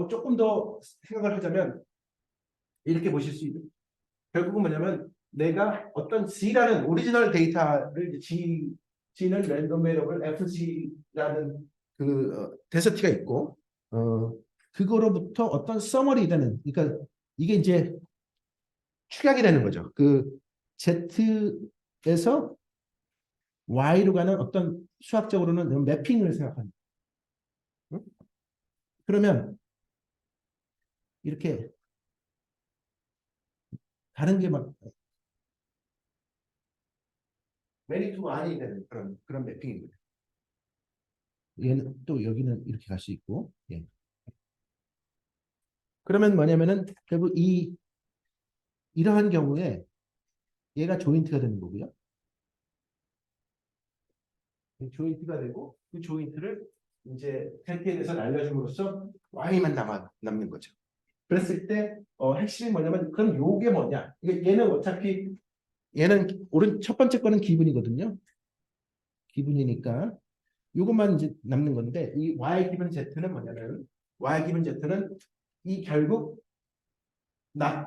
조금 더 생각을 하자면 이렇게 보실 수 있는 결국은 뭐냐면 내가 어떤 G라는 오리지널 데이터를 G는 랜덤 베리어블 FG라는 그 덴서티가 있고 그거로부터 어떤 서머리 되는 그러니까 이게 이제 축약이 되는 거죠. 그 Z에서 Y로 가는 어떤 수학적으로는 매핑을 생각합니다. 그러면 이렇게 다른 게 막 many to one이 되는 그런 매핑입니다. 얘는 또 여기는 이렇게 갈 수 있고 예. 그러면 뭐냐면은 결국 이러한 경우에 얘가 조인트가 되는 거고요. 조인트가 되고 그 조인트를 이제 텔트에 대해서 날려줌으로써 Y만 남는 거죠. 그랬을 때 핵심이 뭐냐면 그럼 요게 뭐냐? 얘는 어차피 얘는 오른 첫 번째 거는 기분이거든요. 기분이니까 이것만 이제 남는 건데 이 y 기분 z는 뭐냐면 y 기분 z는 이 결국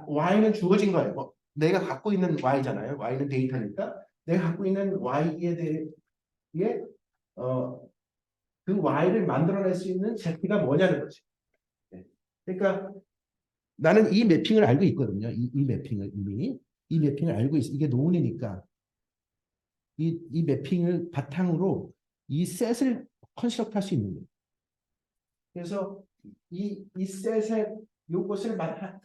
y는 주어진 거예요. 내가 갖고 있는 y잖아요. y는 데이터니까 내가 갖고 있는 y에 대해 그 y를 만들어낼 수 있는 z가 뭐냐는 거지. 네. 그러니까 나는 이 매핑을 알고 있거든요. 이 매핑을 이미 이 매핑을 알고 있어. 이게 노은이니까 이 매핑을 바탕으로 이 셋을 컨스트럭트 할 수 있는 거예요. 그래서 이 셋의 요것을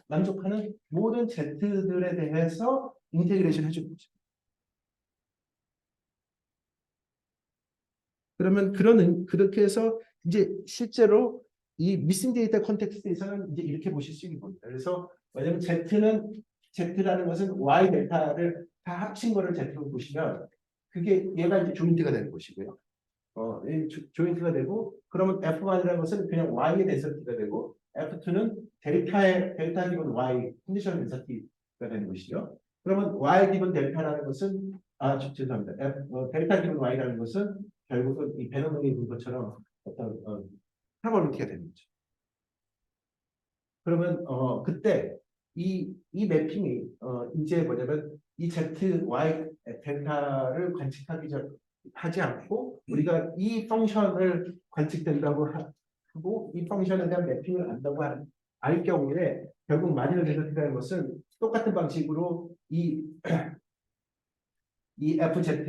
만족하는 모든 z들에 대해서 인테그레이션 해주는 거죠. 그러면 그렇게 해서 이제 실제로 이 미싱 데이터 컨텍스트에서는 이제 이렇게 보실 수 있는 겁니다. 그래서 왜냐면 Z라는 것은 Y 델타를 다 합친 거를 Z로 보시면 그게 얘가 이제 조인트가 되는 것이고요. 조인트가 되고 그러면 F1이라는 것은 그냥 Y의 덴서티가 되고 F2는 델타 기본 Y 컨디셔널 덴서티가 되는 것이죠. 그러면 Y 기본 델타라는 것은 죄송합니다. 델타 기본 Y라는 것은 결국은 이 베너몽이 본 것처럼 어떤 프로버빌리티가 되는 거죠. 그러면 그때 이 매핑이 이제 뭐냐면 이 Z, Y, 델타를 하지 않고 우리가 이 펑션을 관측된다고 하고 이 펑션에 대한 매핑을 안다고 알 경우에 결국 마지노 델타라는 것은 똑같은 방식으로 이 FZ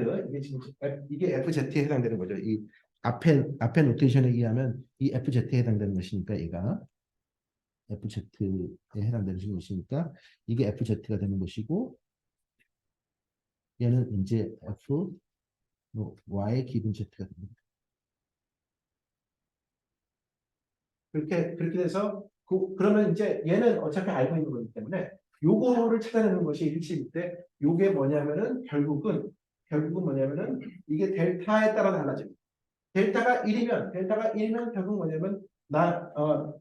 이게 FZ에 해당되는 거죠. 이 앞에 노테이션에 의하면 이 FZ에 해당되는 것이니까 얘가 FZ에 해당되는 것이니까 이게 FZ가 되는 것이고 얘는 이제 Y 기분 Z가 됩니다. 그렇게 돼서 그러면 이제 얘는 어차피 알고 있는 거기 때문에 요거를 찾아내는 것이 일치인데 요게 뭐냐면은 결국은 뭐냐면은 이게 델타에 따라 달라집니다. 델타가 1이면 결국 뭐냐면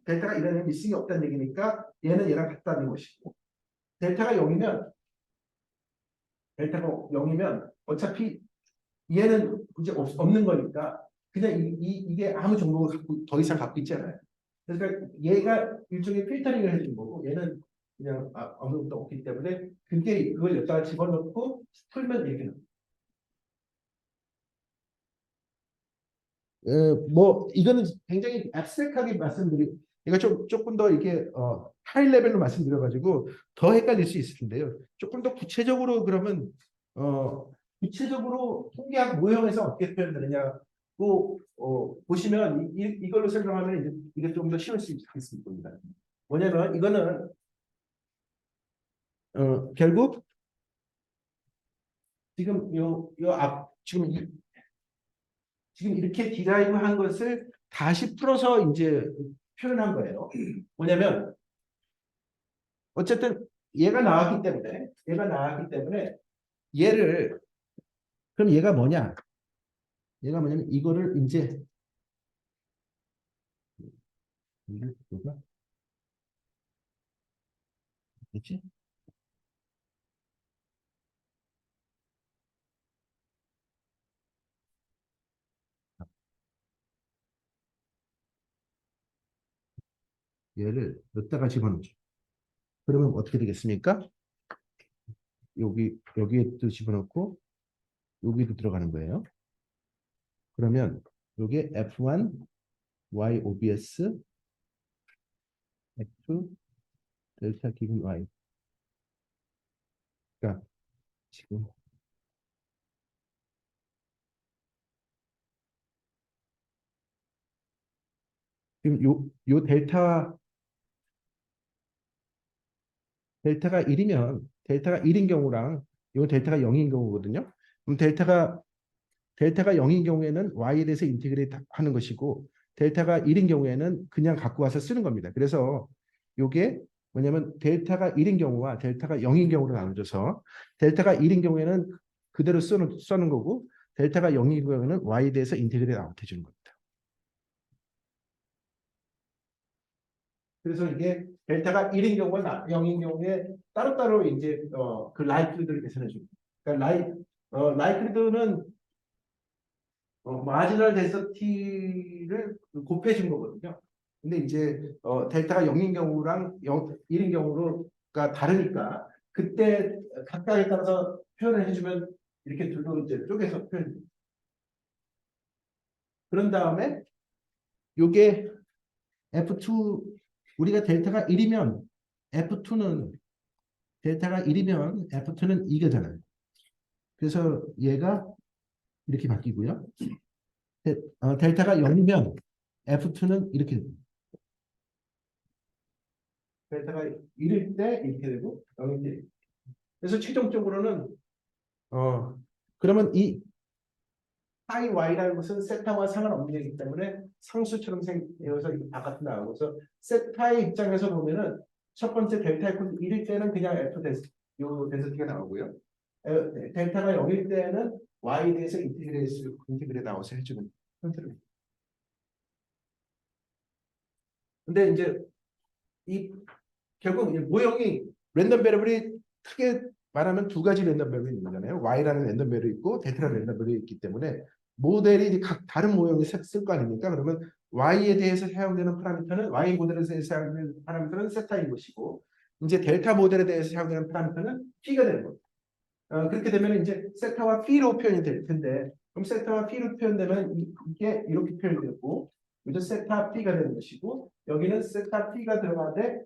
델타가 1이면 미싱이 없다는 얘기니까 얘는 얘랑 같다는 것이고 델타가 0이면 어차피 얘는 이제 없는 거니까 그냥 이게 아무 정보를 더 이상 갖고 있지 않아요. 그러니까 얘가 일종의 필터링을 해준 거고 얘는 그냥 아무것도 없기 때문에 그걸 여기다가 집어넣고 풀면 이렇게 나와요. 뭐 이거는 굉장히 앱스트랙하게 이거 조금 더 이게 하이 레벨로 말씀드려가지고 더 헷갈릴 수 있을 텐데요. 조금 더 구체적으로 그러면 구체적으로 통계학 모형에서 어떻게 표현되느냐고 보시면 이걸로 설명하면 이게 좀 더 쉬울 수 있을 겁니다. 뭐냐면 이거는 결국 지금 지금 이렇게 디라이브한 것을 다시 풀어서 이제 표현한 거예요. 뭐냐면 어쨌든 얘가 나왔기 때문에 얘를 그럼 얘가 뭐냐면 이거를 이제 뭐가 뭐지? 얘를 여기다가 집어넣죠. 그러면 어떻게 되겠습니까? 여기에 또 집어넣고 여기도 들어가는 거예요. 그러면 여기에 F1 Y OBS F2 델타 기분 Y. 그러니까 지금 요 델타가 1인 경우랑 요 델타가 0인 경우거든요. 그럼 델타가 0인 경우에는 Y에 대해서 인테그레이트 하는 것이고 델타가 1인 경우에는 그냥 갖고 와서 쓰는 겁니다. 그래서 요게 뭐냐면 델타가 1인 경우와 델타가 0인 경우로 나눠져서 델타가 1인 경우에는 그대로 써는 거고 델타가 0인 경우에는 Y에 대해서 인테그레이트 아웃 해주는 겁니다. 그래서 이게 델타가 1인 경우와 0인 경우에 따로따로 이제 그 라이프들을 계산해 줍니다. 그러니까 라이클리드는 마지널 덴서티를 곱해준 거거든요. 근데 이제 델타가 0인 경우랑 1인 경우가 다르니까 그때 각각에 따라서 표현을 해주면 이렇게 둘로 이제 쪼개서 표현. 그런 다음에 요게 F2 우리가 델타가 1이면 F2는 델타가 1이면 F2는 2가잖아요. 그래서 얘가 이렇게 바뀌고요. 델타가 0이면 F2는 이렇게 됩니다. 델타가 1일 때 이렇게 되고 0일 때. 그래서 최종적으로는 그러면 이 파이 y라는 것은 세타와 상관없는 얘기 때문에 상수처럼 생겨서 바깥으로 나오고서 세타의 입장에서 보면은 첫 번째 델타 이퀄 1일 때는 그냥 F 덴서티가 나오고요. 델타가 0일 때는 y에 대해서 인티그레 나와서 해주는 형태로. 근데 이제 이 결국 모형이 랜덤 베리블이 크게 말하면 두 가지 랜덤 베리블이 있는 거잖아요. y라는 랜덤 베리블이 있고 델타라는 랜덤 베리블이 있기 때문에 모델이 각 다른 모형이 쓸 거 아닙니까? 그러면 y에 대해서 사용되는 파라미터는 y 모델에 대해서 사용되는 파라미터는 세타인 것이고 이제 델타 모델에 대해서 사용되는 파라미터는 p가 되는 겁니다. 그렇게 되면 이제 세타와 p로 표현이 될 텐데 그럼 세타와 p로 표현되면 이게 이렇게 표현되고 이제 세타 p가 되는 것이고 여기는 세타 p가 들어가는데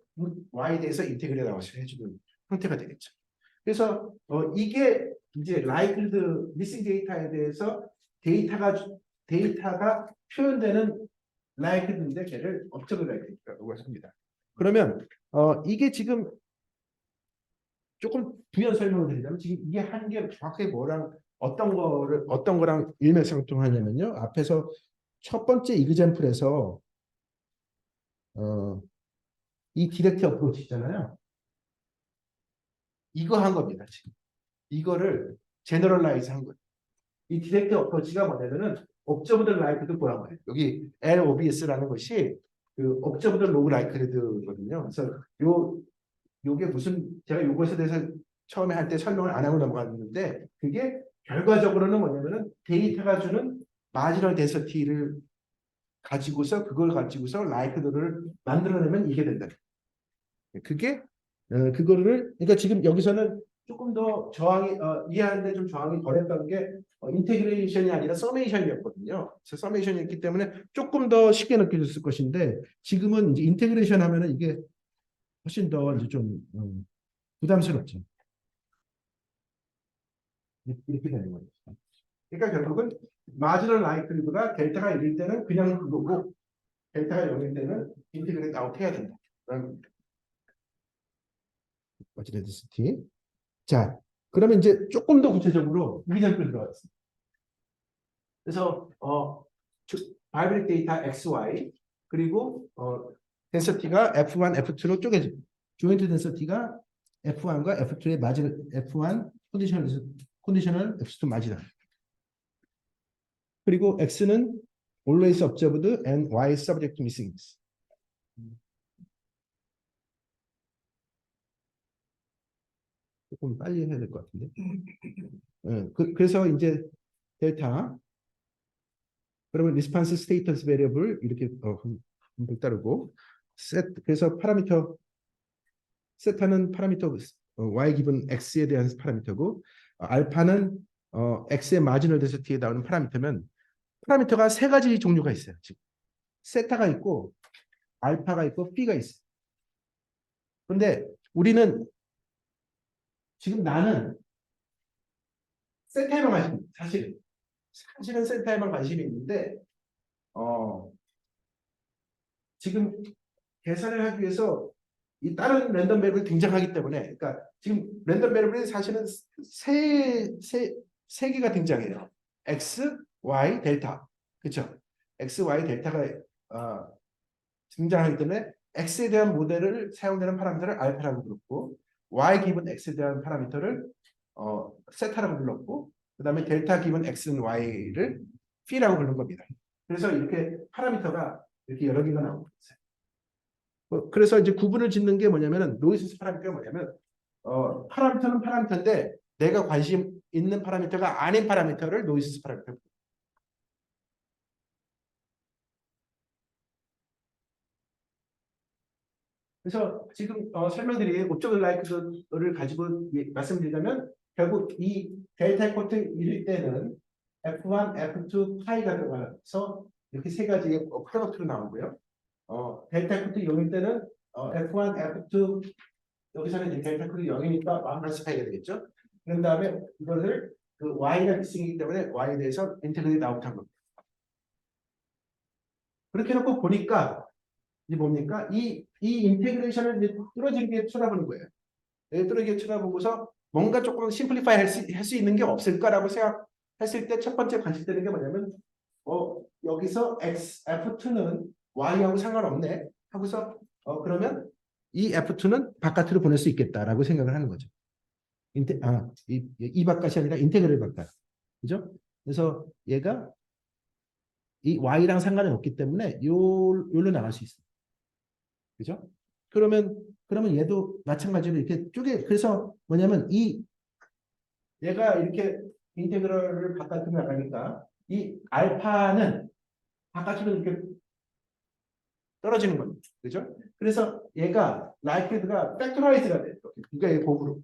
y에 대해서 인테그레 나와서 해주는 형태가 되겠죠. 그래서 이게 이제 라이클드 미싱 데이터에 대해서 데이터가 표현되는 라이클드인데 걔를 업저브 라이클드라고 합니다. 그러면 이게 지금 조금 부연 설명을 드리자면 지금 이게 한 게 정확하게 뭐랑 어떤 거랑 일맥상통하냐면요. 앞에서 첫 번째 이그젬플에서 이 디렉트 어프로치 있잖아요. 이거 한 겁니다. 지금 이거를 제너럴라이즈 한 거예요. 이 디렉트 어프로치가 뭐냐면은 옵저브드 라이크드 보란 말이에요. 여기 LOBS라는 것이 그 옵저브드 로그 라이크드거든요. 그래서 요게 무슨 제가 요것에 대해서 처음에 할 때 설명을 안 하고 넘어갔는데 그게 결과적으로는 뭐냐면은 데이터가 주는 마지널 덴서티를 가지고서 그걸 가지고서 라이크드를 만들어내면 이게 된다. 그게 그거를 그러니까 지금 여기서는 조금 더 저항이 이해하는데 좀 저항이 덜했던 게 인테그레이션이 아니라 서메이션이었거든요. 그래서 서메이션이었기 때문에 조금 더 쉽게 느껴졌을 것인데 지금은 이제 인테그레이션 하면은 이게 훨씬 더 이제 좀 부담스럽죠. 이렇게 되는 거죠. 그러니까 결국은 마지널 라이클리드가 델타가 1일 때는 그냥 그거고 델타가 0일 때는 인테그레이트 아웃 해야 된다. 마지널 덴시티. 자, 그러면 이제 조금 더 구체적으로 이그젬플 들어가겠습니다. 그래서 바이브릭 데이터 XY 그리고 덴서티가 F1, F2로 쪼개집니다. 조인트 덴서티가 F1과 F2의 마지널 F1 컨디셔널 F2 마지널. 그리고 X는 always observed and Y subject to missing. 조금 빨리 해야 될 것 같은데. 그래서 이제 델타 그러면 리스판스 스테이터스 베리어블 이렇게 따르고 그래서 파라미터 세타는 파라미터 y 기분 x에 대한 파라미터고 알파는 x의 마지널 덴시티에 나오는 파라미터면 파라미터가 세 가지 종류가 있어요. 지금 세타가 있고 알파가 있고 b가 있어요. 그런데 우리는 지금 나는 세타에만 관심이 사실은 세타에만 관심이 있는데 지금 계산을 하기 위해서 이 다른 랜덤 베리블이 등장하기 때문에 그러니까 지금 랜덤 베리블이 사실은 세 개가 등장해요. x, y, 델타. 그렇죠? x, y, 델타가 등장하기 때문에 x에 대한 모델을 사용되는 파라미터를 알파라고 불렀고 y 기본 x에 대한 파라미터를 세타라고 불렀고 그다음에 델타 기본 x는 y를 p라고 부른 겁니다. 그래서 이렇게 파라미터가 이렇게 여러 개가 나오고 있어요. 그래서 이제 구분을 짓는 게 뭐냐면은 노이즈 파라미터가 뭐냐면 파라미터는 파라미터인데 내가 관심 있는 파라미터가 아닌 파라미터를 노이즈 파라미터. 그래서 지금 설명드린 옵저버 라이크를 가지고 말씀드리자면 결국 이 델타 코트 일 때는 F1, F2, 파이가 들어가서 이렇게 세 가지의 프로덕트로 나오고요. 델타 코트 0일 때는 F1, F2 여기서는 이제 델타 코트 0이니까 마이너스 파이가 되겠죠. 그런 다음에 이거를 그 Y가 미싱이기 때문에 Y에 대해서 인테그레이트 아웃한 겁니다. 그렇게 놓고 보니까 이제 뭡니까? 이 인테그레이션을 이제 뚫어지게 쳐다보는 거예요. 뚫어지게 쳐다보고서 뭔가 조금 심플리파이 할 수 있는 게 없을까라고 생각했을 때 첫 번째 관심되는 게 뭐냐면 여기서 F2는 Y하고 상관없네 하고서 그러면 이 F2는 바깥으로 보낼 수 있겠다라고 생각을 하는 거죠. 이 바깥이 아니라 인테그럴 바깥. 그죠? 그래서 얘가 이 Y랑 상관이 없기 때문에 요로 나갈 수 있어요. 그죠? 그러면 얘도 마찬가지로 이렇게 그래서 뭐냐면 얘가 이렇게 인테그럴을 바깥으로 나가니까 이 알파는 바깥으로 이렇게 떨어지는 겁니다. 그죠? 그래서 얘가 라이크드가 팩토라이즈가 돼요. 두 개의 곱으로.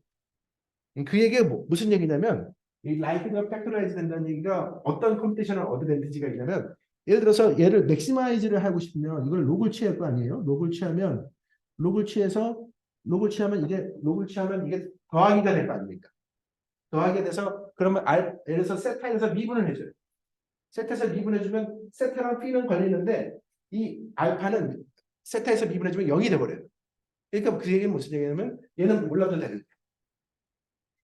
그 얘기가 무슨 얘기냐면 이 라이크드가 팩토라이즈 된다는 얘기가 어떤 컴퓨테이셔널 어드밴티지가 있냐면 예를 들어서 얘를 맥시마이즈를 하고 싶으면 이걸 록을 취할 거 아니에요? 록을 취하면 록을 취하면 이게 더하기가 될 거 아닙니까? 더하게 돼서 그러면 예를 들어서 세타에서 미분을 해줘요. 세타에서 미분해주면 세타랑 P는 걸리는데 이 알파는 세타에서 미분해주면 0이 돼버려요. 그러니까 그 얘기는 무슨 얘기냐면 얘는 몰라도 되는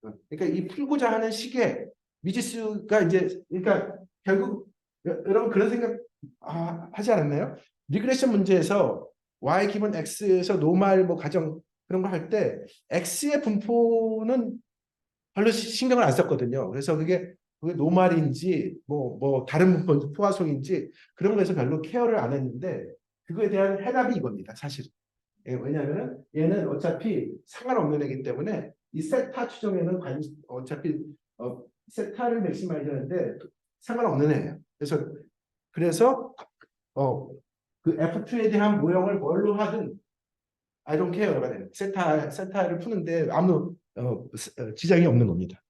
거예요. 그러니까 이 풀고자 하는 식의 미지수가 이제 그러니까 결국 여러분 그런 생각 하지 않았나요? 리그레션 문제에서 y 기본 x에서 노말 뭐 가정 그런 거 할 때 x의 분포는 별로 신경을 안 썼거든요. 그래서 그게 노말인지 뭐 다른 분포 포화송인지 그런 거에서 별로 케어를 안 했는데 그거에 대한 해답이 이겁니다. 사실. 왜냐하면 얘는 어차피 상관없는 애기 때문에 이 세타 추정에는 어차피 세타를 맥시마이즈 하는데 상관없는 애예요. 그래서 그 F2에 대한 모형을 뭘로 하든 I don't care가 되는 세타를 푸는데 아무 지장이 없는 겁니다.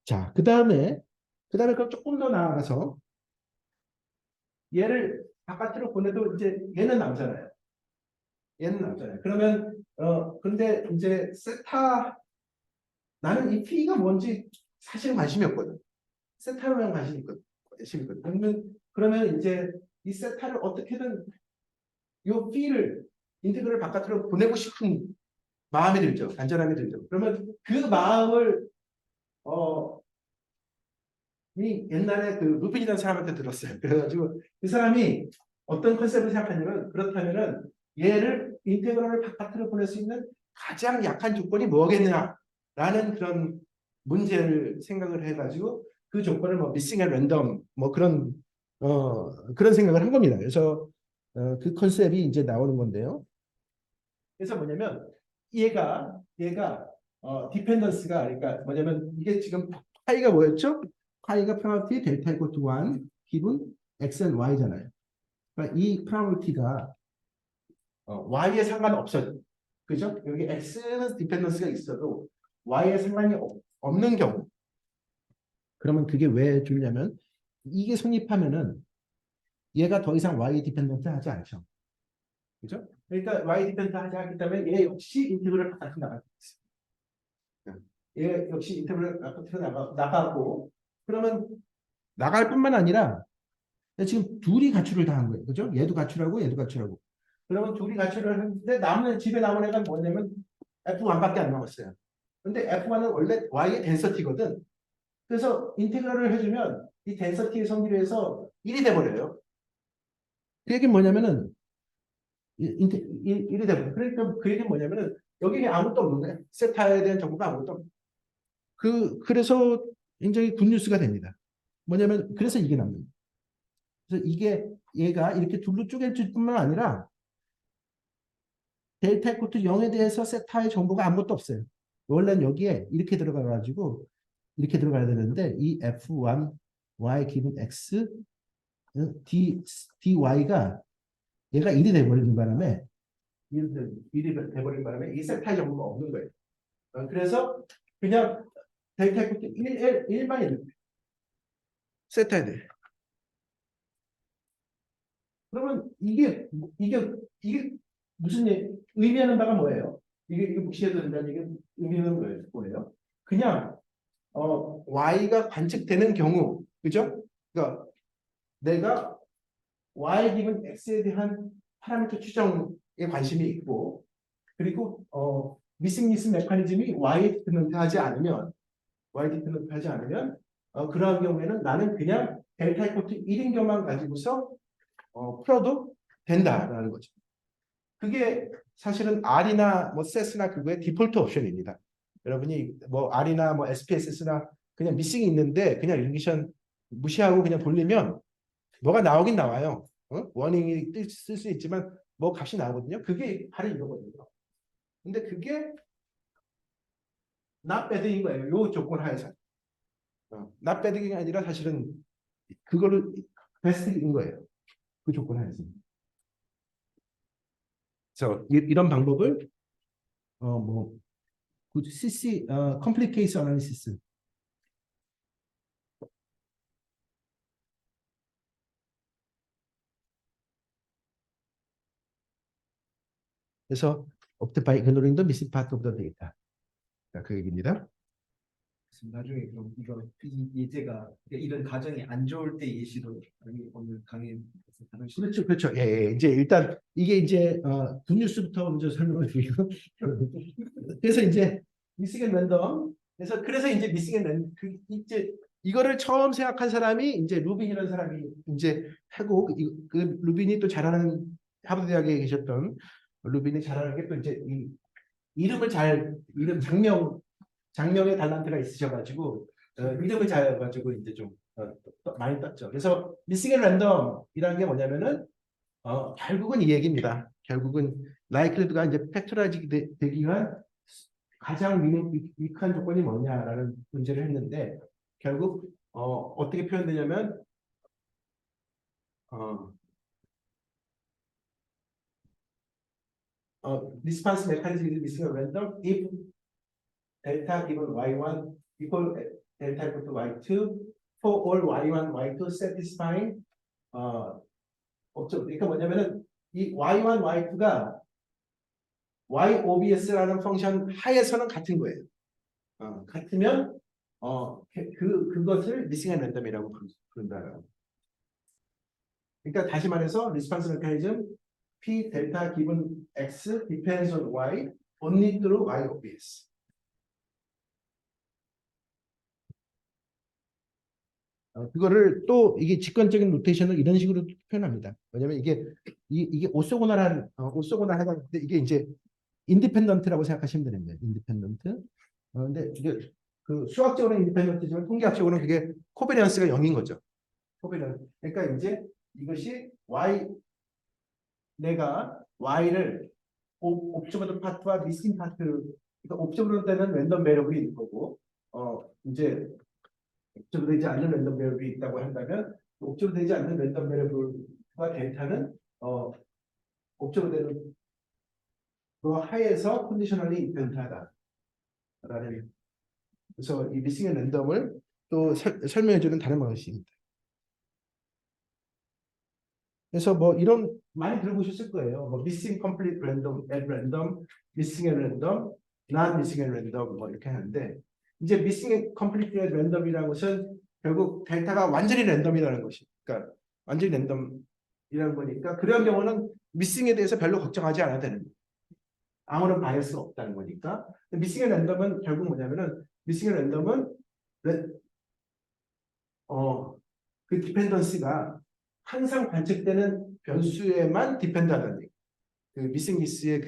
자, 그 다음에 그럼 조금 더 나아가서 얘를 바깥으로 보내도 이제 얘는 남잖아요. 그러면 근데 이제 나는 이 P가 뭔지 사실 관심이 없거든. 세타로만 관심이 있거든. 그러면 이제 이 세타를 어떻게든 요 P를 인테그럴 바깥으로 보내고 싶은 마음이 들죠. 간절함이 들죠. 그러면 그 마음을 옛날에 그 루핀이라는 사람한테 들었어요. 그래가지고 그 사람이 어떤 컨셉을 생각하냐면 그렇다면은 얘를 인테그럴을 바깥으로 보낼 수 있는 가장 약한 조건이 뭐겠느냐라는 그런 문제를 생각을 해가지고 그 조건을 뭐 미싱 앤 랜덤 뭐 그런 생각을 한 겁니다. 그래서 그 컨셉이 이제 나오는 건데요. 그래서 뭐냐면 얘가 디펜던스가 그러니까 뭐냐면 이게 지금 파이가 뭐였죠? 파이가 페널티 델타 이퀄 투 1 기분 x and y잖아요. 그러니까 이 페널티가 y에 상관없어요. 그죠? 여기 x는 디펜던스가 있어도 y에 상관이 없는 경우 그러면 그게 왜 좋냐면 이게 성립하면은 얘가 더 이상 y 디펜던트 하지 않죠. 그죠? 그러니까 y 디펜던트 하기 때문에 얘 역시 인테그럴 바깥으로 나갈 수 있어요. 얘 역시 인테그럴 바깥으로 나가고 그러면 나갈 뿐만 아니라 지금 둘이 가출을 당한 거예요. 그죠? 얘도 가출하고 얘도 가출하고. 그러면 둘이 가출을 했는데 집에 남은 애가 뭐냐면 F1밖에 안 남았어요. 근데 F1은 원래 Y의 덴서티거든. 그래서 인테그럴을 해주면 이 덴서티의 성질을 해서 1이 돼버려요. 그 얘기는 뭐냐면은 1이 돼버려요. 그러니까 그 얘기는 뭐냐면은 여기 아무것도 없는 거예요. 세타에 대한 정보가 아무것도 없는 거예요. 그래서 굉장히 굿뉴스가 됩니다. 뭐냐면 그래서 이게 남는 그래서 얘가 이렇게 둘로 쪼갤 뿐만 아니라 델타 코트 0에 대해서 세타의 정보가 아무것도 없어요. 원래는 여기에 이렇게 들어가가지고 이렇게 들어가야 되는데 이 F1 y 기분 x dy가 얘가 1이 돼버리는 바람에 1이 돼버리는 바람에 이 세타의 정보가 없는 거예요. 그래서 그냥 데이터 이퀄 1만 이렇게 세타야 돼. 그러면 이게 무슨 의미하는 바가 뭐예요? 이게 무시해도 된다는 얘기 의미는 뭐예요? 그냥 y가 관측되는 경우, 그죠? 그러니까 내가 y 기분 x에 대한 파라미터 추정에 관심이 있고, 그리고 미싱 미스 메커니즘이 y에 디펜던트하지 않으면 그러한 경우에는 나는 그냥 델타 이퀄 1인 경우만 가지고서 풀어도 된다라는 거죠. 그게 사실은 R이나 뭐 SES나 그거의 디폴트 옵션입니다. 여러분이 뭐 R이나 뭐 SPSS나 그냥 미싱이 있는데 그냥 일기션 무시하고 그냥 돌리면 뭐가 나오긴 나와요. 워닝이 쓸 수 있지만 뭐 값이 나오거든요. 그게 바로 이거거든요. 근데 그게 not bad인 거예요. 요 조건 하에서. not bad이 아니라 사실은 그거를 베스트인 거예요. 그 조건 하에서. 그래서 이런 방법을 뭐 CC complete case analysis 그래서 opted by ignoring the missing part of the data. 자, 그 얘기입니다. 나중에 그럼 이 예제가 이런 가정이 안 좋을 때 예시로 오늘 강의에서 다루시는 그렇죠, 그렇죠. 예, 예. 이제 일단 이게 이제 굿뉴스부터 먼저 설명을 드리고 그래서 이제 미싱 앤 랜덤 그래서 이제 미싱 앤 랜덤 이제 이거를 처음 생각한 사람이 이제 루빈이라는 사람이 이제 하고 그 루빈이 또 잘하는 하버드 대학에 계셨던 루빈이 잘하는 게 또 이제 이름을 이름 장명의 달란트가 있으셔가지고 이름을 잘 가지고 이제 좀 많이 떴죠. 그래서 미싱 앤 랜덤이라는 게 뭐냐면은 결국은 이 얘기입니다. 결국은 라이클리드가 이제 팩토라이즈 되기 위한 가장 유익한 조건이 뭐냐라는 문제를 했는데 결국 어떻게 표현되냐면 response mechanism is missing a random if delta given y1 equal delta equal to y2 for all y1, y2 satisfying 그러니까 뭐냐면은 이 y1, y2가 YOBS라는 펑션 하에서는 같은 거예요. 같으면 그것을 미싱 앤 랜덤이라고 부른다. 그러니까 다시 말해서 리스폰스 메커니즘 P 델타 기분 X depends on Y only through YOBS. 그거를 또 이게 직관적인 노테이션을 이런 식으로 표현합니다. 왜냐면 이게 오소고나란 오소고나 해가지고 이게 이제 인디펜던트라고 생각하시면 되는 거예요. 인디펜던트. 근데 이게 그 수학적으로는 인디펜던트지만 통계학적으로는 그게 코베리언스가 0인 거죠. 코베리언스. 그러니까 이제 이것이 내가 Y를 옵저버드 파트와 미싱 파트, 그러니까 옵저버드 되는 랜덤 베리어블이 있는 거고, 이제 옵저버드 되지 않는 랜덤 베리어블이 있다고 한다면, 옵저버드 되지 않는 랜덤 베리어블과 델타는 옵저버드 되는 그 하에서 컨디셔널리 인펜트하다. 그래서 이 미싱 앤 랜덤을 또 설명해주는 다른 방식입니다. 그래서 뭐 이런 많이 들어보셨을 거예요. 뭐 missing complete random, at random, missing at random, not missing at random 뭐 이렇게 하는데 이제 missing complete at random이라는 것은 결국 델타가 완전히 랜덤이라는 것이, 그러니까 완전히 랜덤이라는 거니까 그런 경우는 missing에 대해서 별로 걱정하지 않아도 되는 거예요. 아무런 바이어스가 없다는 거니까. missing at random은 결국 뭐냐면은 missing at random은 그 디펜던스가 항상 관측되는 변수에만 디펜드하는 그 미싱 미스의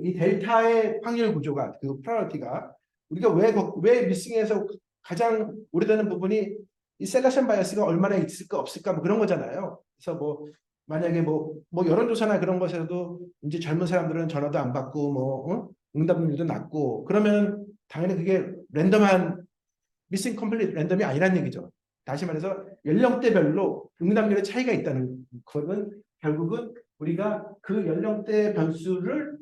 이 델타의 확률 구조가 그 프라이어티가 우리가 왜 미싱에서 가장 오래되는 부분이 이 셀렉션 바이어스가 얼마나 있을까 없을까 뭐 그런 거잖아요. 그래서 뭐 만약에 뭐 여론조사나 그런 것에서도 이제 젊은 사람들은 전화도 안 받고 응답률도 낮고 그러면 당연히 그게 랜덤한 미싱 컴플리트 랜덤이 아니란 얘기죠. 다시 말해서 연령대별로 응답률의 차이가 있다는 것은 결국은 우리가 그 연령대 변수를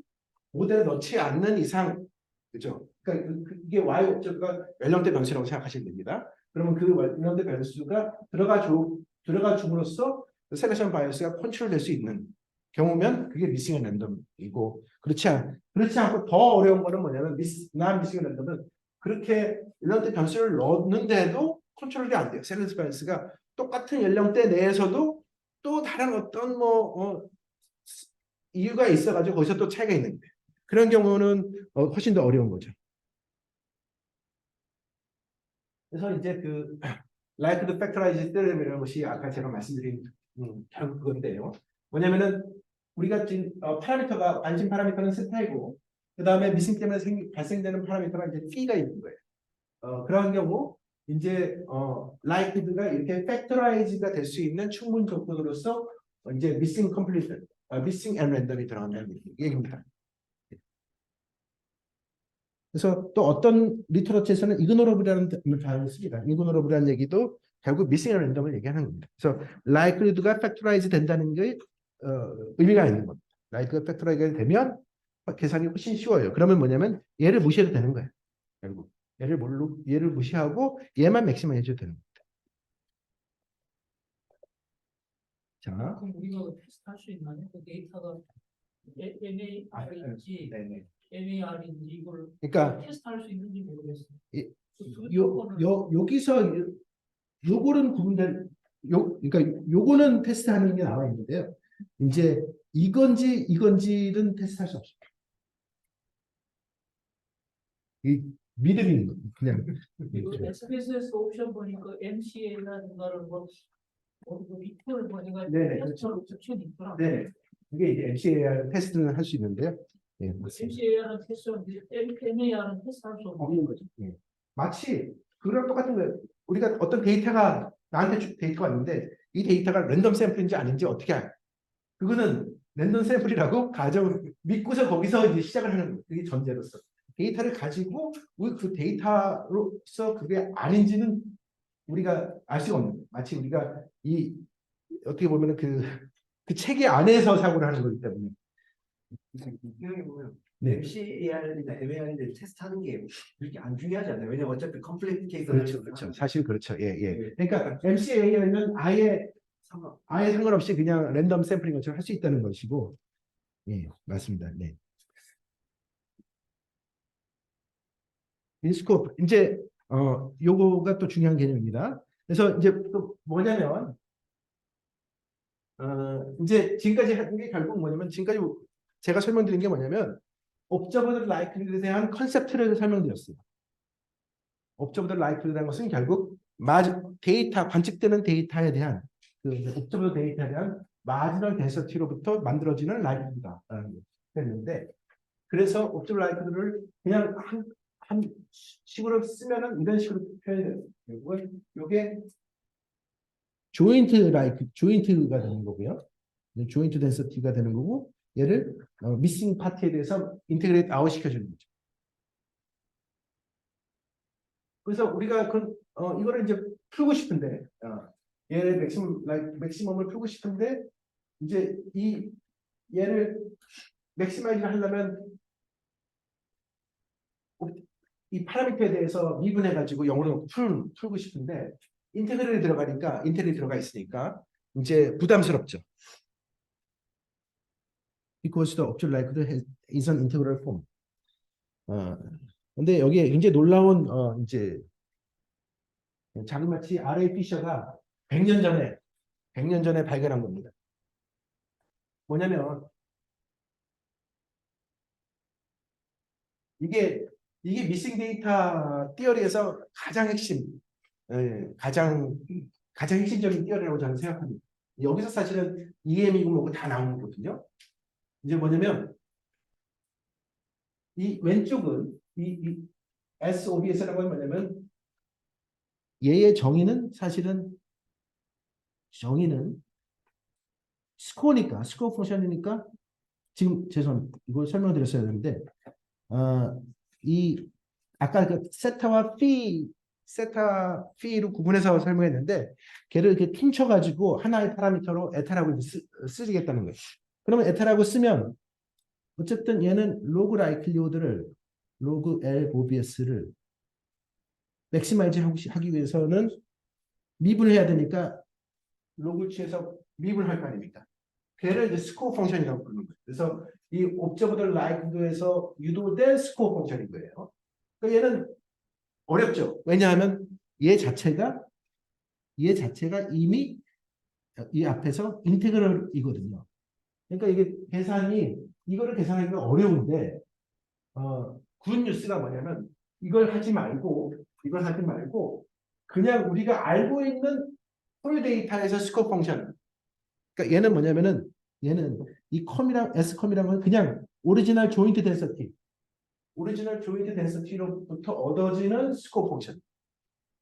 모델에 넣지 않는 이상, 그죠? 그러니까 이게 Y 옵저가 연령대 변수라고 생각하시면 됩니다. 그러면 그 연령대 변수가 들어가 줌으로써 셀렉션 바이어스가 컨트롤될 수 있는 경우면 그게 미싱 앤 랜덤이고, 그렇지 않고 더 어려운 거는 뭐냐면 난 미싱 앤 랜덤은 그렇게 연령대 변수를 넣는데도 컨트롤이 안 돼요. 셀렉션 바이어스가 똑같은 연령대 내에서도 또 다른 어떤 이유가 있어가지고 거기서 또 차이가 있는 거예요. 그런 경우는 훨씬 더 어려운 거죠. 그래서 이제 그 likely factorized theorem이라는 것이 아까 제가 말씀드린 결국 그건데요. 뭐냐면은 우리가 지금 파라미터가 관심 파라미터는 세타이고 그 다음에 미싱 때문에 발생되는 파라미터가 이제 p가 있는 거예요. 그런 경우 이제 likely가 이렇게 factorize가 될 수 있는 충분 조건으로서 이제 missing complete, missing and random이 들어간다는 얘기입니다. 그래서 또 어떤 리터러처에서는 이그노러블이라는 단어를 씁니다. 이그노러블이라는 얘기도 결국 미싱 앤 랜덤을 얘기하는 겁니다. 그래서 likelihood가 factorize 된다는 게 의미가 있는 겁니다. likelihood가 factorize 되면 계산이 훨씬 쉬워요. 그러면 뭐냐면 얘를 무시해도 되는 거예요. 결국 얘를 무시하고 얘만 맥시멈 해줘도 되는 겁니다. 자, 그럼 우리가 테스트할 수 있나요? 그 데이터가 MAR인지 네네. MAR인지 이걸 그러니까 테스트할 수 있는지 모르겠어요. 여기서 요거는 구분된 그러니까 요거는 테스트하는 게 나와 있는데요. 이제 이건지는 테스트할 수 없어요. 이 믿음이 그냥 SPSS 옵션 보니까 MCA라는 거를 리플 보니까 네네, 테스트할 옵션이 있더라. 네, 이게 이제 MCAR 테스트는 할 수 있는데요. 예, 맞습니다. MCA라는 테스트는 MAR은 테스트할 수 없는 없는 거죠. 예. 마치 그거랑 똑같은 거예요. 우리가 어떤 데이터가 나한테 데이터가 있는데 이 데이터가 랜덤 샘플인지 아닌지 어떻게 알아요? 그거는 랜덤 샘플이라고 가정 믿고서 거기서 이제 시작을 하는 거예요. 그게 전제로서 데이터를 가지고 그 데이터로서 그게 아닌지는 우리가 알 수가 없는 거예요. 마치 우리가 이 어떻게 보면 그 체계 안에서 사고를 하는 거기 때문에. 이렇게 보면 네. MCAR이나 MAR을 테스트하는 게 그렇게 안 중요하지 않나요? 왜냐면 어차피 컴플리트 케이스가 그렇죠, 그렇죠. 사실 그렇죠. 예, 예. 그러니까 MCA는 아예 상관없이 그냥 랜덤 샘플인 것처럼 할 수 있다는 것이고, 예, 맞습니다. 네. 인스코프 이제 요거가 또 중요한 개념입니다. 그래서 이제 또 뭐냐면 이제 지금까지 한 게 결국 뭐냐면 지금까지 제가 설명드린 게 뭐냐면 옵저버드 라이클리에 대한 컨셉트를 설명드렸어요. 옵저버드 라이클리라는 것은 결국 데이터 관측되는 데이터에 대한 그 옵저버드 데이터에 대한 마지널 덴서티로부터 만들어지는 라이클리다라는 했는데 그래서 옵저버드 라이클리를 그냥 한 식으로 쓰면은 이런 식으로 표현해요. 요게 조인트가 되는 거고요. 조인트 덴서티가 되는 거고 얘를 미싱 파트에 대해서 인테그레이트 아웃 시켜주는 거죠. 그래서 우리가 이거를 이제 풀고 싶은데 얘를 맥시멈을 풀고 싶은데 이제 얘를 맥시마이즈를 하려면 이 파라미터에 대해서 미분해 가지고 0으로 풀고 싶은데 인테그럴이 들어가 있으니까 이제 부담스럽죠. Because the object likelihood is an integral form. 근데 여기에 굉장히 놀라운 이제 자그마치 R.A. 피셔가 100년 전에 발견한 겁니다. 뭐냐면 이게 미싱 데이터 티어리에서 가장 핵심적인 티어리라고 저는 생각합니다. 여기서 사실은 EM이고 뭐고 다 나오는 거거든요. 이제 뭐냐면 이 왼쪽은 이 SOBS라고 하면 뭐냐면 얘의 정의는 스코어 펑션이니까 지금 죄송합니다. 이걸 설명드렸어야 되는데 이 아까 그 세타 피로 구분해서 설명했는데 걔를 이렇게 퉁쳐가지고 하나의 파라미터로 에타라고 쓰겠다는 거예요. 그러면 에타라고 쓰면 어쨌든 얘는 로그 라이클리후드를 로그 L 오비에스를 맥시마이즈 하기 위해서는 미분해야 되니까 로그를 취해서 미분할 거 아닙니까? 걔를 이제 스코어 펑션이라고 부르는 거예요. 그래서 이 옵저버들 라이크드에서 유도된 스코어 펑션인 거예요. 그러니까 얘는 어렵죠. 왜냐하면 얘 자체가 이미 이 앞에서 인테그럴이거든요. 그러니까 이게 이거를 계산하기가 어려운데 굿 뉴스가 뭐냐면 이걸 하지 말고 그냥 우리가 알고 있는 폴 데이터에서 스코어 펑션. 그러니까 얘는 뭐냐면은 얘는 이 컴이랑 S 컴이란 건 그냥 오리지널 조인트 덴서티로부터 얻어지는 스코어 펑션.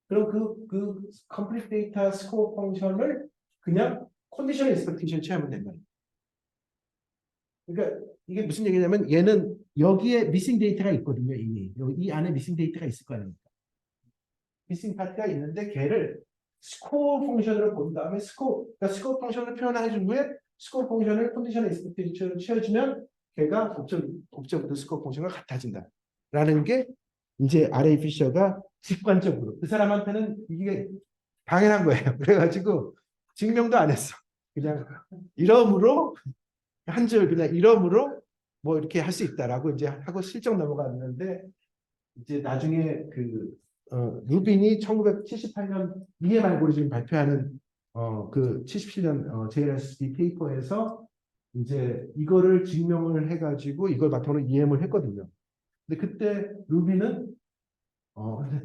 그럼 그 컴플리트 데이터 스코어 펑션을 그냥 컨디션 익스펙테이션 취하면 된다. 그러니까 이게 무슨 얘기냐면 얘는 여기에 미싱 데이터가 있거든요. 이미 이 안에 미싱 데이터가 있을 거 아닙니까? 미싱 파트가 있는데 걔를 스코어 펑션으로 본 다음에 그러니까 스코어 펑션을 표현해 준 후에 스코어 펑션을 컨디션 익스펙테이션을 취해주면 걔가 옵저브드 스코어 펑션과 같아진다라는 게 이제 RA 피셔가 직관적으로 그 사람한테는 이게 당연한 거예요. 그래가지고 증명도 안 했어. 그냥 이러므로 한 줄 그냥 이러므로 뭐 이렇게 할 수 있다라고 이제 하고 실적 넘어갔는데 이제 나중에 루빈이 1978년 EM 알고리즘 발표하는 그 77년 JLSD 페이퍼에서 이제 이거를 증명을 해가지고 이걸 바탕으로 EM을 했거든요. 근데 그때 루빈은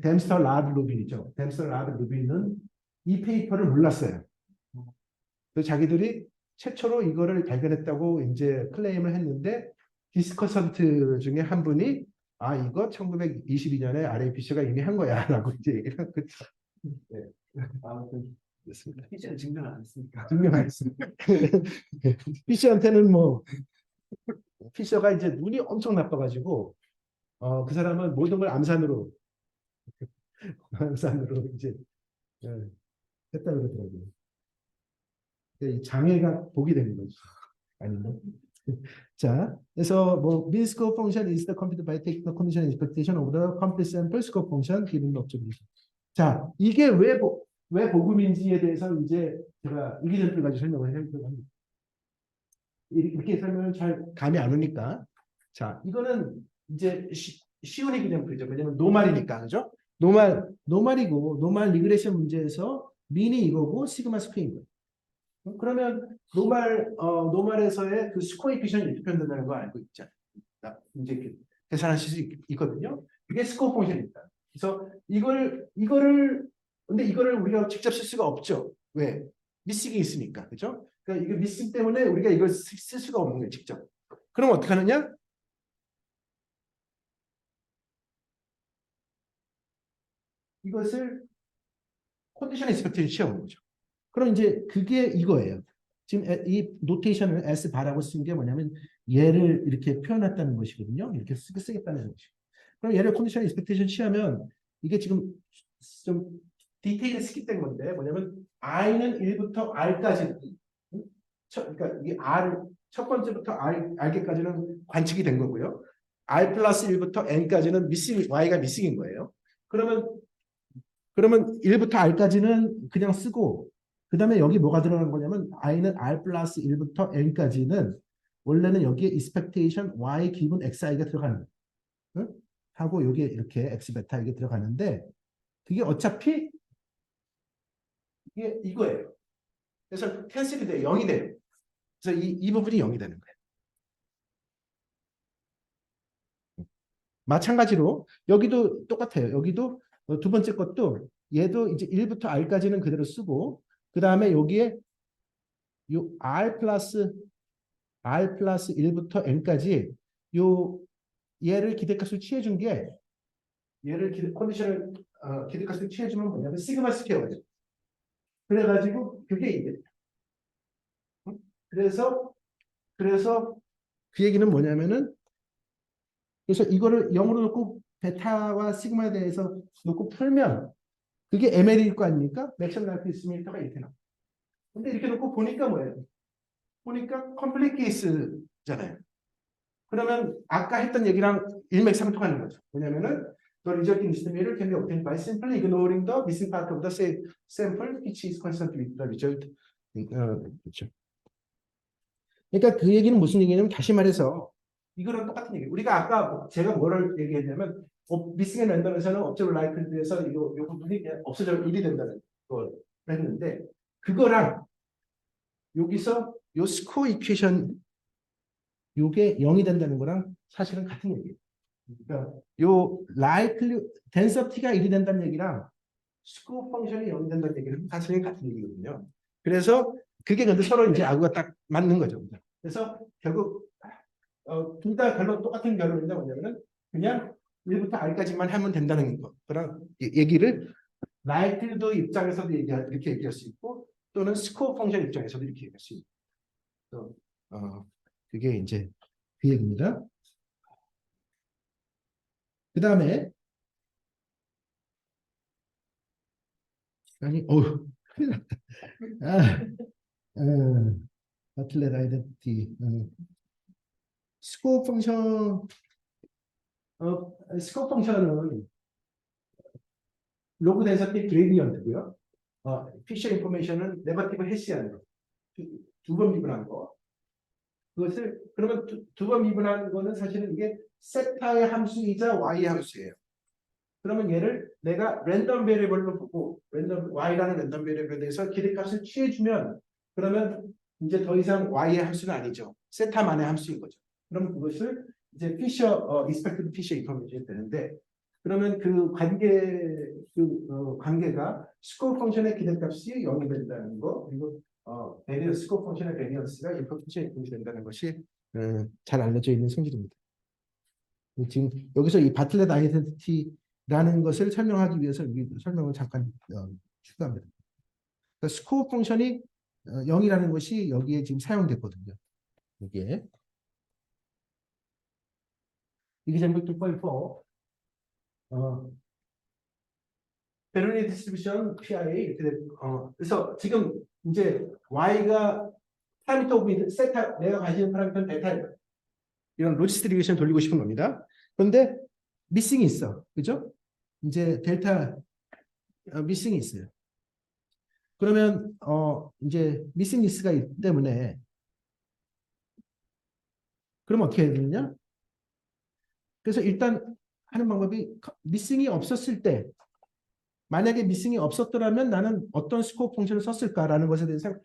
댐스터 라드 루빈이죠. 댐스터 라드 루빈은 이 페이퍼를 몰랐어요. 그래서 자기들이 최초로 이거를 발견했다고 이제 클레임을 했는데 디스커선트 중에 한 분이 이거 1922년에 RAPC가 이미 한 거야라고 이제 얘기를 한 거죠. 네. 아무튼 그렇습니다. 피시는 증명 안 했으니까. 증명 안 했습니다. 피셔한테는 뭐 피셔가 이제 눈이 엄청 나빠가지고 그 사람은 모든 걸 암산으로 이제 예, 했다 그러더라고요. 이 장애가 복이 되는 거죠. 아닌가? 자, 그래서 뭐 mean scope function is the computed by taking the condition expectation of the complete sample scope function given the observation. 자, 이게 왜 복음인지에 대해서 이제 제가 이기전을 가지고 설명을 해보려고 합니다. 이렇게 설명을 잘 감이 안 오니까. 자, 이거는 이제 쉬운 이기전풀이죠. 왜냐면 노말이니까, 그죠? 노말 리그레션 문제에서 민이 이거고 시그마 스퀘인 거예요. 그러면 노말에서의 그 스코어 이피션이 이렇게 표현된다는 거 알고 있잖아요. 이제 계산하실 수 있거든요. 이게 스코어 펑션입니다. 그래서 근데 이거를 우리가 직접 쓸 수가 없죠. 왜? 미싱이 있으니까. 그죠? 그러니까 이게 미싱 때문에 우리가 이걸 쓸 수가 없는 거예요, 직접. 그럼 어떻게 하느냐? 이것을 컨디션 익스펙테이션 취하는 거죠. 그럼 이제 그게 이거예요. 지금 이 노테이션을 S 바라고 쓴 게 뭐냐면 얘를 이렇게 표현했다는 것이거든요. 이렇게 쓰겠다는 것이. 그럼 얘를 컨디션 익스펙테이션 취하면 이게 지금 좀 디테일을 스킵된 건데 뭐냐면 I는 1부터 R까지 그러니까 이 첫 번째부터 R개까지는 관측이 된 거고요. R 플러스 1부터 N까지는 Y가 미싱인 거예요. 그러면 1부터 R까지는 그냥 쓰고 그 다음에 여기 뭐가 들어간 거냐면 I는 R 플러스 1부터 N까지는 원래는 여기에 expectation Y 기분 XI가 들어가는 거예요. 응? 하고 여기에 이렇게 X 베타 이게 들어가는데 그게 어차피 이게 이거예요. 그래서 캔슬이 돼요. 0이 돼요. 그래서 이 부분이 0이 되는 거예요. 마찬가지로 여기도 똑같아요. 여기도 두 번째 것도 얘도 이제 1부터 R까지는 그대로 쓰고 그 다음에 여기에 요 R 플러스 1부터 N까지 얘를 기대값을 취해준 게 컨디션을 기대값을 취해주면 뭐냐면 시그마 스퀘어죠. 그래가지고 그게 이게 그래서 그 얘기는 뭐냐면은 그래서 이거를 0으로 놓고 베타와 시그마에 대해서 놓고 풀면 그게 ML일 거 아닙니까? 맥시멈 라이프 이스티메이터가 이렇게 나와. 근데 이렇게 놓고 보니까 뭐예요? 보니까 컴플릿 케이스잖아요. 그러면 아까 했던 얘기랑 일맥상통하는 거죠. 왜냐면은 the resulting estimator can be obtained by simply ignoring the missing part of the sample which is consistent with the result. 그렇죠. 그러니까 그 얘기는 무슨 얘기냐면 다시 말해서 이거랑 똑같은 얘기. 우리가 아까 제가 뭐를 얘기했냐면 미싱 앤 랜덤에서는 업저블 라이클리에서 이 부분이 그냥 없어져 1이 된다는 걸 했는데 그거랑 여기서 요 스코어 이퀘이션 요게 0이 된다는 거랑 사실은 같은 얘기예요. 그러니까 요 likely density가 1이 된다는 얘기랑 스코어 펑션이 0이 된다는 얘기는 사실은 같은 얘기거든요. 그래서 그게 근데 서로 이제 아구가 딱 맞는 거죠. 그래서 결국 둘 다 결론 똑같은 결론인데 뭐냐면은 그냥 1부터 R까지만 하면 된다는 거. 그런 얘기를 likelihood 입장에서도 이렇게 얘기할 수 있고 또는 스코어 펑션 입장에서도 이렇게 얘기할 수 있고. 그게 이제 그 얘기입니다. 그 다음에 아니 큰일 났다. 바틀렛 아이덴티티 스코어 펑션 스코어 펑션은 로그 덴서티 그레디언트고요. 피셔 인포메이션은 네거티브 해시한 두 번 미분한 거. 그것을 그러면 두 번 미분한 거는 사실은 이게 세타의 함수이자 y의 함수예요. 그러면 얘를 내가 랜덤 베리어블로 보고 y라는 랜덤 베리어블에 대해서 기대값을 취해주면 그러면 이제 더 이상 y의 함수는 아니죠. 세타만의 함수인 거죠. 그럼 그것을 이제 피셔 익스펙티드 피셔 인포메이션이 되는데 그러면 그 관계가 스코어 펑션의 기대값이 0이 된다는 거 그리고 스코어 펑션의 베리언스가 인포피셔에 인포이 된다는 것이 잘 알려져 있는 성질입니다. 지금 여기서 이 바틀렛 아이덴티티라는 것을 설명하기 위해서 여기 설명을 잠깐 추가합니다. 그러니까 스코어 펑션이 0이라는 것이 여기에 지금 사용됐거든요. 이게 example 2.4 베로니 디스트리뷰션 PI 이렇게 그래서 지금 이제 y가 파라미터 오브 세타 내가 가지는 파라미터는 베타예요. 이런 로지 디스트리뷰션 돌리고 싶은 겁니다. 그런데 미싱이 있어. 그죠? 이제 델타 미싱이 있어요. 그러면 이제 미싱 리스가 있기 때문에 그럼 어떻게 해야 되느냐? 그래서 일단 하는 방법이 미싱이 없었을 때 만약에 미싱이 없었더라면 나는 어떤 스코어 펑션을 썼을까라는 것에 대해서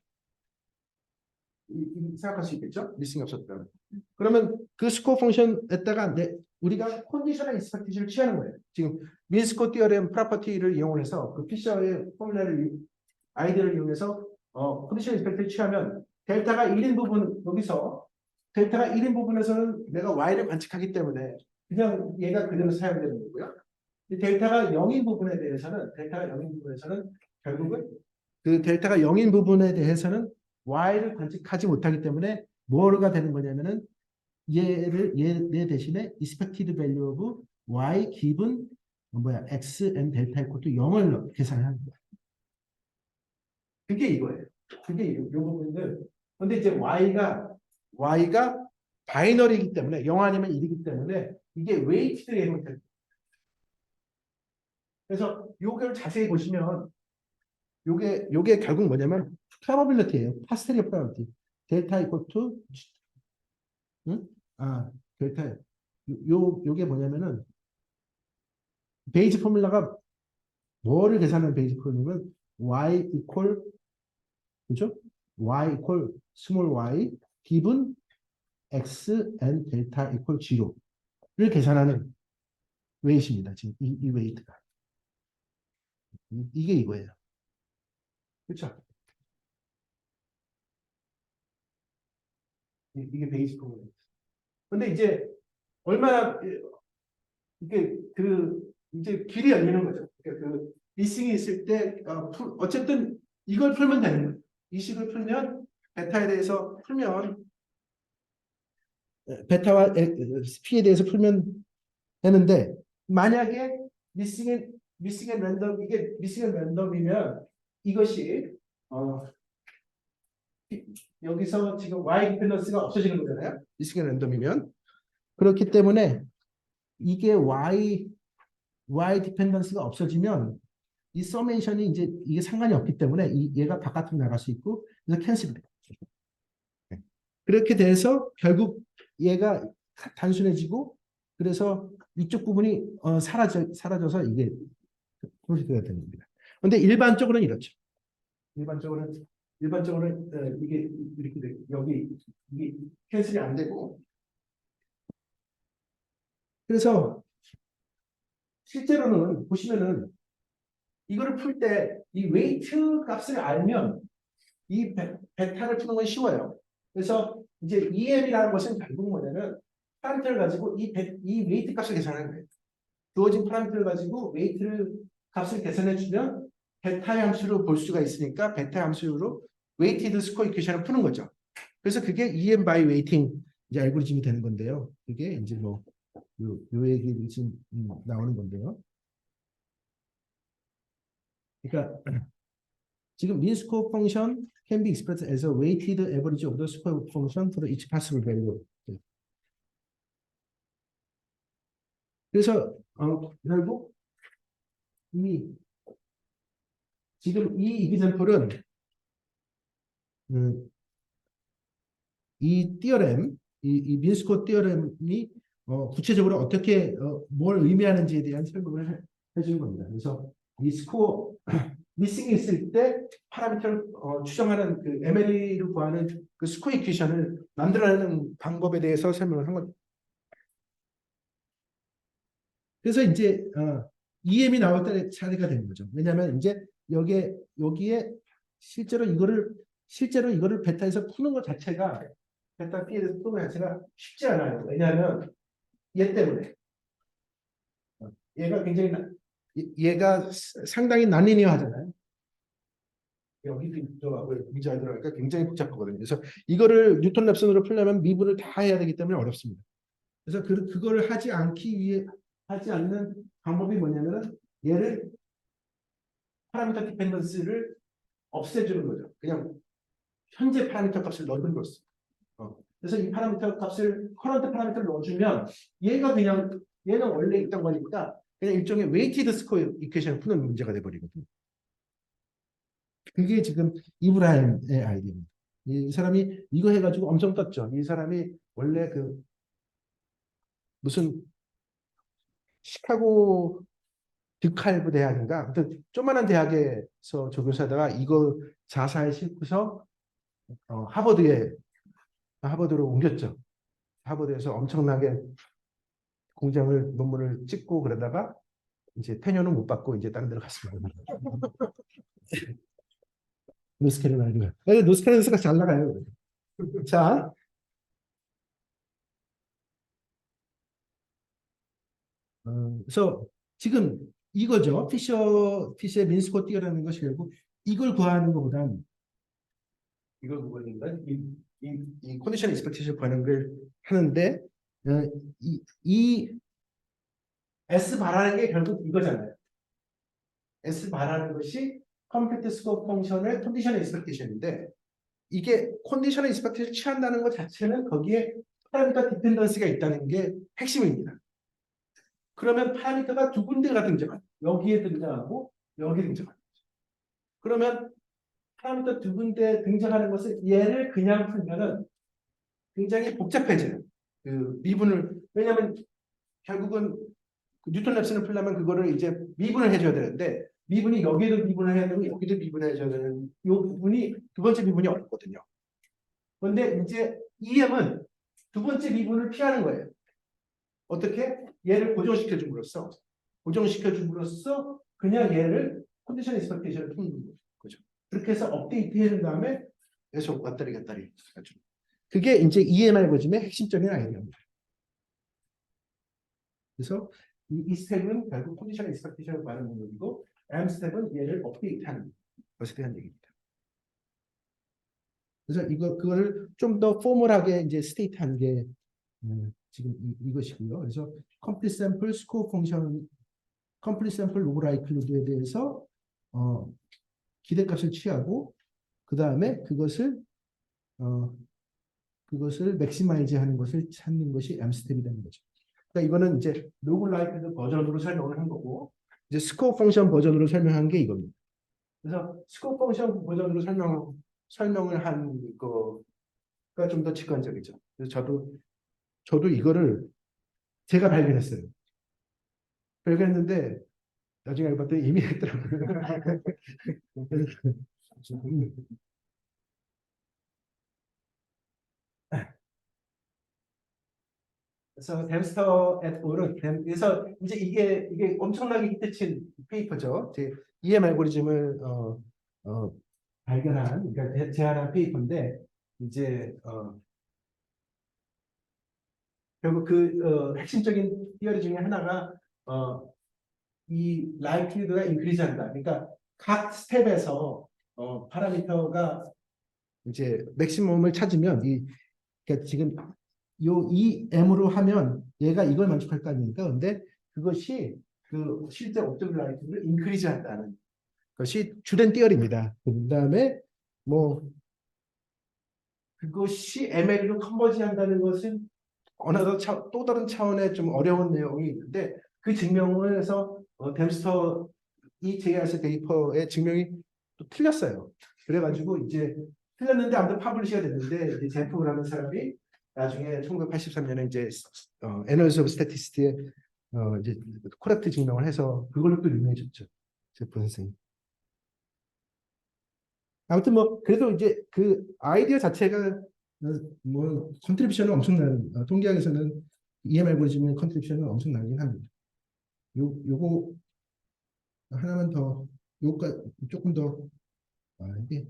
생각할 수 있겠죠? 미싱이 없었더라면. 그러면 그 스코어 펑션에다가 우리가 컨디셔널 익스펙티션을 취하는 거예요. 지금 민스코 티어렘 프로퍼티를 이용해서 그 피셔의 포뮬라를 아이디어를 이용해서 컨디셔널 익스펙티션을 취하면 델타가 1인 부분 여기서 델타가 1인 부분에서는 내가 y를 관측하기 때문에 그냥 얘가 그대로 사용되는 거고요. 델타가 0인 부분에 대해서는 결국은 그 델타가 0인 부분에 대해서는 y를 관측하지 못하기 때문에 뭐가 되는 거냐면은 얘 대신에 expected value of y given x and 델타 이퀄 또 0을 계산하는 거예요. 그게 이거예요. 그게 이 부분들. 근데 이제 y가 바이너리이기 때문에 0 아니면 1이기 때문에 이게 웨이티드 형태. 그래서 요걸 자세히 보시면 요게 결국 뭐냐면 probability예요. 파스텔리 probability. 델타 이퀄 투 델타 요게 뭐냐면은 베이지 포뮬라가 뭐를 계산하는 베이지 포뮬라는 y 이퀄 그죠? y 이퀄 스몰 y given x and 델타 이퀄 0를 계산하는 웨이트입니다. 지금 이 웨이트가 이게 이거예요. 그렇죠? 이게 베이스 포뮬라. 근데 이제 얼마나 이게 이제 길이 열리는 거죠. 그러니까 그 미싱이 있을 때 어쨌든 이걸 풀면 되는 거예요. 이 식을 풀면 베타에 대해서 풀면 베타와 P에 대해서 풀면 되는데 만약에 미싱 앤 랜덤 이게 미싱 앤 랜덤이면 이것이 여기서 지금 y 디펜던스가 없어지는 거잖아요. 미싱 앤 랜덤이면 그렇기 때문에 이게 y 디펜던스가 없어지면 이 서메이션이 이제 이게 상관이 없기 때문에 얘가 바깥으로 나갈 수 있고 그래서 캔슬이 돼요. 그렇게 돼서 결국 얘가 단순해지고 그래서 이쪽 부분이 사라져서 이게 프로젝트가 되는 겁니다. 그런데 일반적으로는 이렇죠. 일반적으로는 이게 이렇게 돼. 여기 이게 캔슬이 안 되고 그래서 실제로는 보시면은 이거를 풀 때 이 웨이트 값을 알면 이 베타를 푸는 건 쉬워요. 그래서 이제 EM이라는 것은 결국 뭐냐면 파라미터를 가지고 이 웨이트 값을 계산하는 거예요. 주어진 파라미터를 가지고 웨이트를 값을 계산해 주면 베타 함수로 볼 수가 있으니까 베타 함수로 웨이티드 스코어 이퀘이션을 푸는 거죠. 그래서 그게 EM 바이 웨이팅 이제 알고리즘이 되는 건데요. 그게 이제 뭐 요 얘기 지금 나오는 건데요. 그러니까 지금 mean score function can be expressed as a weighted average of the square function for each possible value. 그래서 결국 지금 이 example은 이 띠어렘, 이 mean score 띠어렘이 구체적으로 어떻게 뭘 의미하는지에 대한 설명을 해주는 겁니다. 그래서 이 스코어 미싱이 있을 때 파라미터를 추정하는 그 MLE를 구하는 그 스코어 이퀘이션을 만들어내는 방법에 대해서 설명을 한 겁니다. 그래서 이제 EM이 나올 때 차례가 되는 거죠. 왜냐하면 이제 여기에 실제로 이거를 베타에서 푸는 것 자체가 베타 P에 대해서 푸는 것 자체가 쉽지 않아요. 왜냐하면 얘 때문에 얘가 상당히 난리니어하잖아요. 여기도 들어가고 여기 잘 들어가니까 굉장히 복잡하거든요. 그래서 이거를 뉴턴 랩슨으로 풀려면 미분을 다 해야 되기 때문에 어렵습니다. 그래서 그거를 하지 않는 방법이 뭐냐면은 얘를 파라미터 디펜던스를 없애주는 거죠. 그냥 현재 파라미터 값을 넣는 거죠. 그래서 이 파라미터 값을 커런트 파라미터를 넣어주면 얘는 원래 있던 거니까 그냥 일종의 웨이티드 스코어 이퀘이션을 푸는 문제가 돼버리거든요. 그게 지금 이브라임의 아이디어입니다. 이 사람이 이거 해가지고 엄청 떴죠. 이 사람이 원래 그 무슨 시카고 듀칼브 대학인가 아무튼 조그만한 대학에서 조교사다가 이거 자사에 싣고서 하버드로 옮겼죠. 하버드에서 엄청나게 논문을 찍고 그러다가 이제 테녀는 못 받고 이제 다른 데로 갔습니다. 노스캐롤라이나. 노스캐롤라이나가 잘 나가요. 자, 그래서 지금 이거죠. 피셔의 민스코 띠어라는 것이 결국 이걸 구하는 것보다는 이 컨디션 익스펙테이션 구하는 걸 하는데 이 S 바라는 게 결국 이거잖아요. S 바라는 것이 컴플리트 스코어 펑션의 컨디션 익스펙테이션인데 이게 컨디션 익스펙테이션을 취한다는 것 자체는 거기에 파라미터 디펜던스가 있다는 게 핵심입니다. 그러면 파라미터가 두 군데가 등장합니다. 여기에 등장하고 여기에 등장합니다. 그러면 파라미터 두 군데 등장하는 것을 얘를 그냥 풀면은 굉장히 복잡해져요. 그 미분을 왜냐하면 결국은 뉴턴 랩슨을 풀려면 그거를 이제 미분을 해줘야 되는데 미분이 여기도 미분을 해야 되고 여기도 미분을 해줘야 되는 이 부분이 두 번째 미분이 어렵거든요. 그런데 이제 EM은 두 번째 미분을 피하는 거예요. 어떻게? 얘를 고정시켜줌으로써 그냥 얘를 컨디션 익스펙테이션을 푸는 거죠. 그렇게 해서 업데이트 해준 다음에 계속 왔다리 갔다리 해줘. 그게 이제 EM 알고리즘의 핵심적인 아이디어입니다. 그래서 이 스텝은 결국 컨디션 익스펙테이션을 구하는 방법이고 M 스텝은 얘를 업데이트하는 것에 대한 얘기입니다. 그래서 그거를 좀 더 포멀하게 이제 스테이트한 게 지금 이것이고요. 그래서 complete sample score 펑션, complete sample log likelihood에 대해서 기대값을 취하고 그 다음에 그것을 맥시마이즈 하는 것을 찾는 것이 M스텝이 되는 거죠. 그러니까 이거는 이제 log likelihood 버전으로 설명을 한 거고 이제 스코어 펑션 버전으로 설명한 게 이겁니다. 그래서 스코어 펑션 버전으로 설명을 한 거가 좀 더 직관적이죠. 그래서 저도 이거를 제가 발견했어요. 발견했는데 나중에 알고 봤더니 이미 했더라고요. 그래서 댐스터 et al.은 그래서 이제 이게 엄청나게 히트친 페이퍼죠. 제 EM 알고리즘을 발견한 그러니까 제안한 페이퍼인데 이제 결국 핵심적인 티어리 중에 하나가 이 likelihood가 인크리즈한다. 그러니까 각 스텝에서 파라미터가 이제 맥시멈을 찾으면 그러니까 지금 이 M으로 하면 얘가 이걸 만족할 거 아닙니까? 근데 그것이 그 실제 옵티멀 라이트를 인크리즈 한다는 것이 주된 띠어리입니다. 그 다음에 뭐 그것이 ML로 컨버지 한다는 것은 또 다른 차원의 좀 어려운 내용이 있는데 그 증명을 해서 댐스터 이 JRC 데이퍼의 증명이 또 틀렸어요. 그래가지고 이제 틀렸는데 아무튼 파블리시가 됐는데 이제 제프 라는 사람이 나중에 1983년에 이제 애널리스 오브 스태티스트에 이제 코렉트 증명을 해서 그걸로 또 유명해졌죠. 제프 선생님. 아무튼 뭐 그래도 이제 그 아이디어 자체가 뭐 컨트리뷰션은 엄청난 통계학에서는 EM 알고리즘의 컨트리뷰션은 엄청나긴 합니다. 요거 하나만 더 요가 조금 더 이게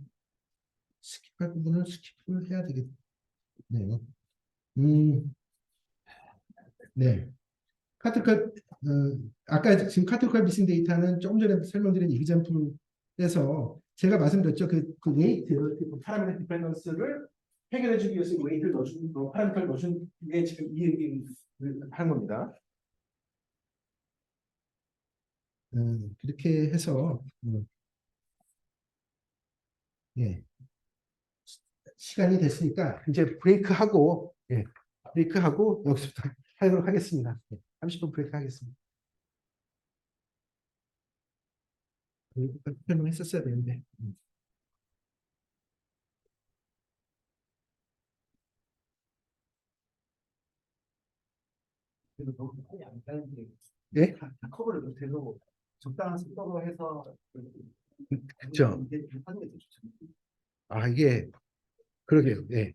스킵할 부분은 스킵을 해야 되겠네요. 네. 카트칼 아까 지금 카트칼 미싱 데이터는 조금 전에 설명드린 이그젬플에서 제가 말씀드렸죠. 그 웨이트, 파라미터 디펜던스를 해결해주기 위해서 웨이트를 넣어준, 파라미터를 넣어준 게 지금 이 얘기를 하는 겁니다. 그렇게 해서 예. 시간이 됐으니까 이제 브레이크하고 여기서부터 하도록 하겠습니다. 30분 브레이크 하겠습니다. 설명했었어야 되는데. 그래도 너무 빨리 안 가는 게 예? 커버를 못해서 적당한 속도로 해서 그렇죠. 이게 하는 게 더 좋죠. 이게 그러게요. 예.